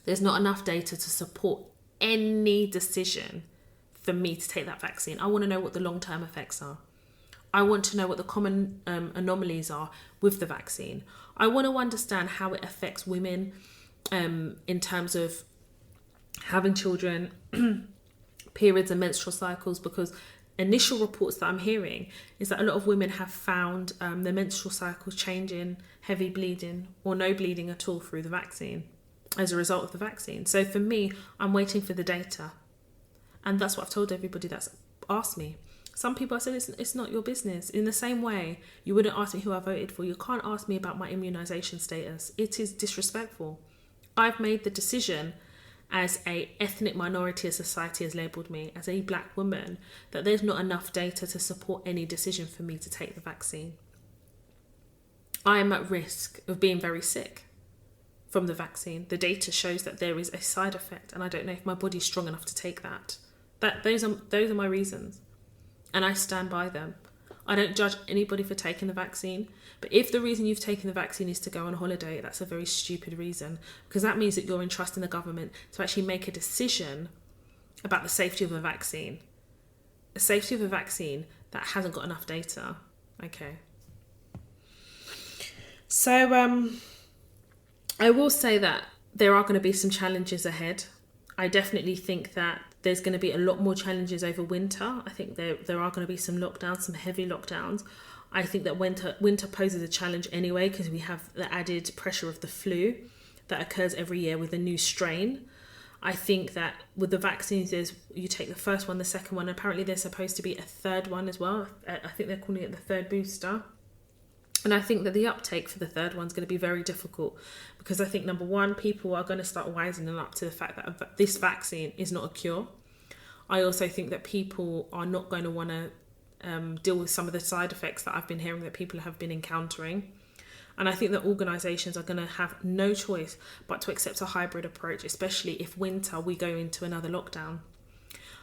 There's not enough data to support any decision for me to take that vaccine. I want to know what the long-term effects are. I want to know what the common anomalies are with the vaccine. I want to understand how it affects women in terms of having children, periods and menstrual cycles, because initial reports that I'm hearing is that a lot of women have found their menstrual cycles changing, heavy bleeding or no bleeding at all through the vaccine. as a result of the vaccine. So for me, I'm waiting for the data. And that's what I've told everybody that's asked me. Some people, I said, it's not your business. In the same way, you wouldn't ask me who I voted for. You can't ask me about my immunisation status. It is disrespectful. I've made the decision as a ethnic minority as society has labelled me, as a black woman, that there's not enough data to support any decision for me to take the vaccine. I am at risk of being very sick from the vaccine. The data shows that there is a side effect, and I don't know if my body's strong enough to take that. Those are my reasons, and I stand by them. I don't judge anybody for taking the vaccine, but if the reason you've taken the vaccine is to go on holiday, that's a very stupid reason, because that means that you're entrusting the government to actually make a decision about the safety of a vaccine. The safety of a vaccine that hasn't got enough data. Okay. So I will say that there are going to be some challenges ahead. I definitely think that there's going to be a lot more challenges over winter. I think there are going to be some lockdowns, some heavy lockdowns. I think that winter poses a challenge anyway, because we have the added pressure of the flu that occurs every year with a new strain. I think that with the vaccines, you take the first one, the second one. Apparently there's supposed to be a third one as well. I think they're calling it the third booster. And I think that the uptake for the third one's going to be very difficult, because I think, number one, people are going to start wising up to the fact that this vaccine is not a cure. I also think that people are not going to want to deal with some of the side effects that I've been hearing that people have been encountering. And I think that organisations are going to have no choice but to accept a hybrid approach, especially if winter we go into another lockdown.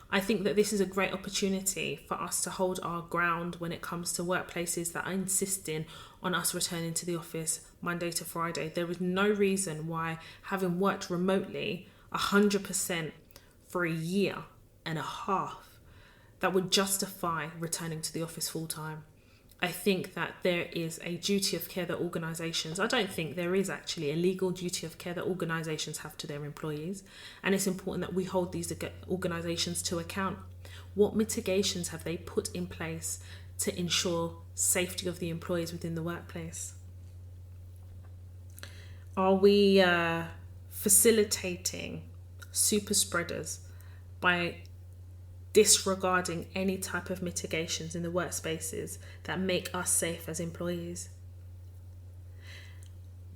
I think that this is a great opportunity for us to hold our ground when it comes to workplaces that are insisting on us returning to the office Monday to Friday. There is no reason why, having worked remotely 100% for a year and a half, that would justify returning to the office full time. I think that there is a duty of care that organisations, I don't think there is actually a legal duty of care that organisations have to their employees, and it's important that we hold these organisations to account. What mitigations have they put in place to ensure safety of the employees within the workplace? Are we facilitating super spreaders by disregarding any type of mitigations in the workspaces that make us safe as employees?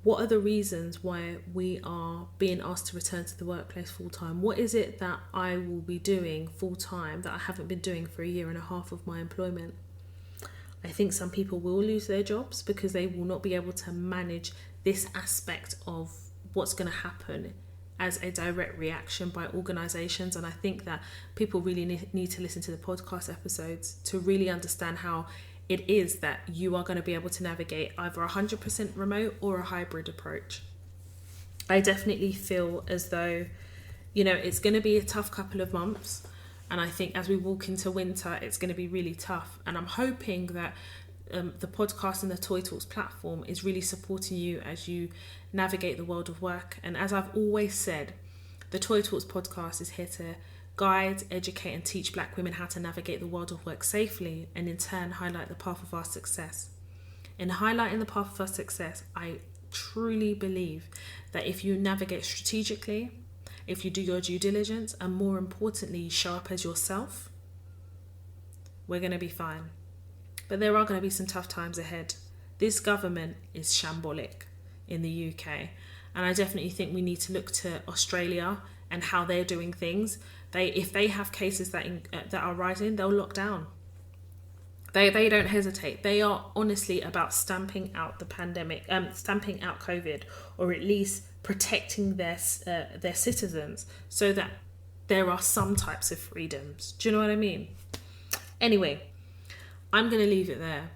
What are the reasons why we are being asked to return to the workplace full time? What is it that I will be doing full time that I haven't been doing for a year and a half of my employment? I think some people will lose their jobs because they will not be able to manage this aspect of what's going to happen as a direct reaction by organisations. And I think that people really need to listen to the podcast episodes to really understand how it is that you are going to be able to navigate either 100% remote or a hybrid approach. I definitely feel as though, it's going to be a tough couple of months. And I think as we walk into winter, it's going to be really tough. And I'm hoping that the podcast and the Toy Talks platform is really supporting you as you navigate the world of work. And as I've always said, the Toy Talks podcast is here to guide, educate and teach Black women how to navigate the world of work safely, and in turn highlight the path of our success. In highlighting the path of our success, I truly believe that if you navigate strategically, if you do your due diligence, and more importantly, you show up as yourself, we're going to be fine. But there are going to be some tough times ahead. This government is shambolic in the UK. And I definitely think we need to look to Australia and how they're doing things. If they have cases that are rising, they'll lock down. They don't hesitate. They are honestly about stamping out the pandemic, stamping out COVID, or at least protecting their citizens so that there are some types of freedoms. Do you know what I mean? Anyway, I'm going to leave it there,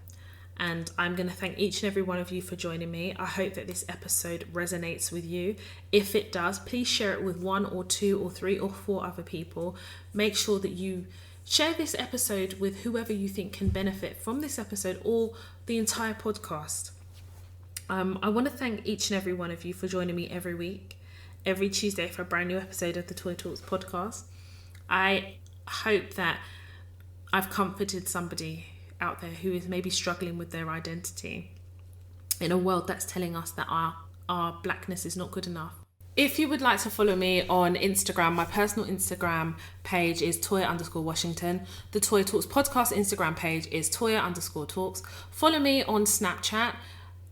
and I'm going to thank each and every one of you for joining me. I hope that this episode resonates with you. If it does, please share it with 1 or 2 or 3 or 4 other people. Make sure that you share this episode with whoever you think can benefit from this episode or the entire podcast. I want to thank each and every one of you for joining me every week, every Tuesday, for a brand new episode of the Toy Talks podcast. I hope that I've comforted somebody out there who is maybe struggling with their identity in a world that's telling us that our blackness is not good enough. If you would like to follow me on Instagram, my personal Instagram page is Toya_Washington. The Toya Talks podcast Instagram page is Toya_Talks. Follow me on Snapchat,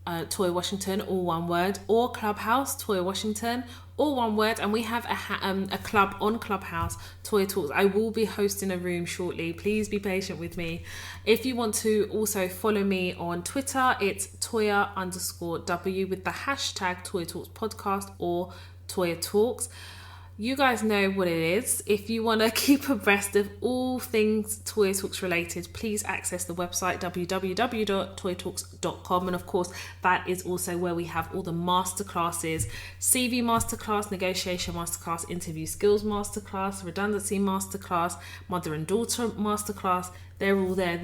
Toya Washington, all one word, or Clubhouse, Toya Washington, all one word. And we have a club on Clubhouse, Toya Talks. I will be hosting a room shortly. Please be patient with me. If you want to also follow me on Twitter, it's Toya_W with the hashtag Toya Talks podcast or Toya Talks. You guys know what it is. If you want to keep abreast of all things Toya Talks related, please access the website www.toyatalks.com. And of course, that is also where we have all the masterclasses: CV masterclass, negotiation masterclass, interview skills masterclass, redundancy masterclass, mother and daughter masterclass. They're all there.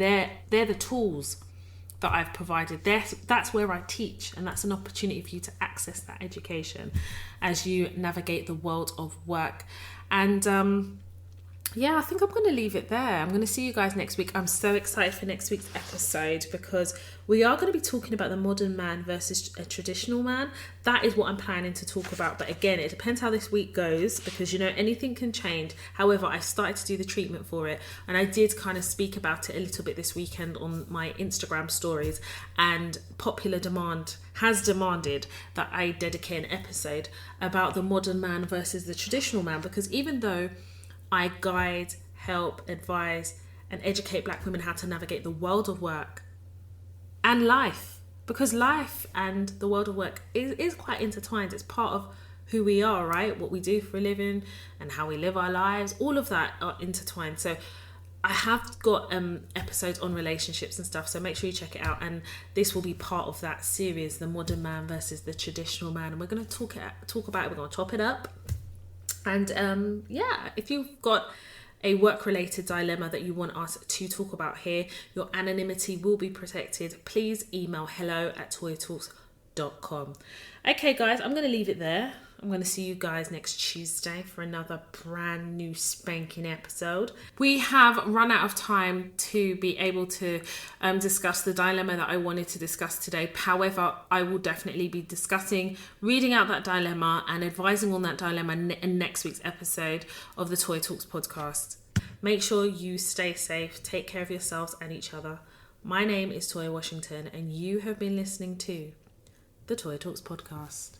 They're the tools that I've provided. That's where I teach, and that's an opportunity for you to access that education as you navigate the world of work. And I think I'm going to leave it there. I'm going to see you guys next week. I'm so excited for next week's episode because we are going to be talking about the modern man versus a traditional man. That is what I'm planning to talk about. But again, it depends how this week goes because, anything can change. However, I started to do the treatment for it, and I did kind of speak about it a little bit this weekend on my Instagram stories, and popular demand has demanded that I dedicate an episode about the modern man versus the traditional man, because even though I guide, help, advise, and educate Black women how to navigate the world of work and life, because life and the world of work is quite intertwined. It's part of who we are, right? What we do for a living and how we live our lives, all of that are intertwined. So I have got episodes on relationships and stuff, so make sure you check it out. And this will be part of that series, the modern man versus the traditional man. And we're going to talk about it. We're going to chop it up. And if you've got a work-related dilemma that you want us to talk about here, your anonymity will be protected. Please email hello@toyatalks.com. Okay, guys, I'm going to leave it there. I'm going to see you guys next Tuesday for another brand new spanking episode. We have run out of time to be able to discuss the dilemma that I wanted to discuss today. However, I will definitely be reading out that dilemma and advising on that dilemma in next week's episode of the Toya Talks podcast. Make sure you stay safe, take care of yourselves and each other. My name is Toya Washington, and you have been listening to the Toya Talks podcast.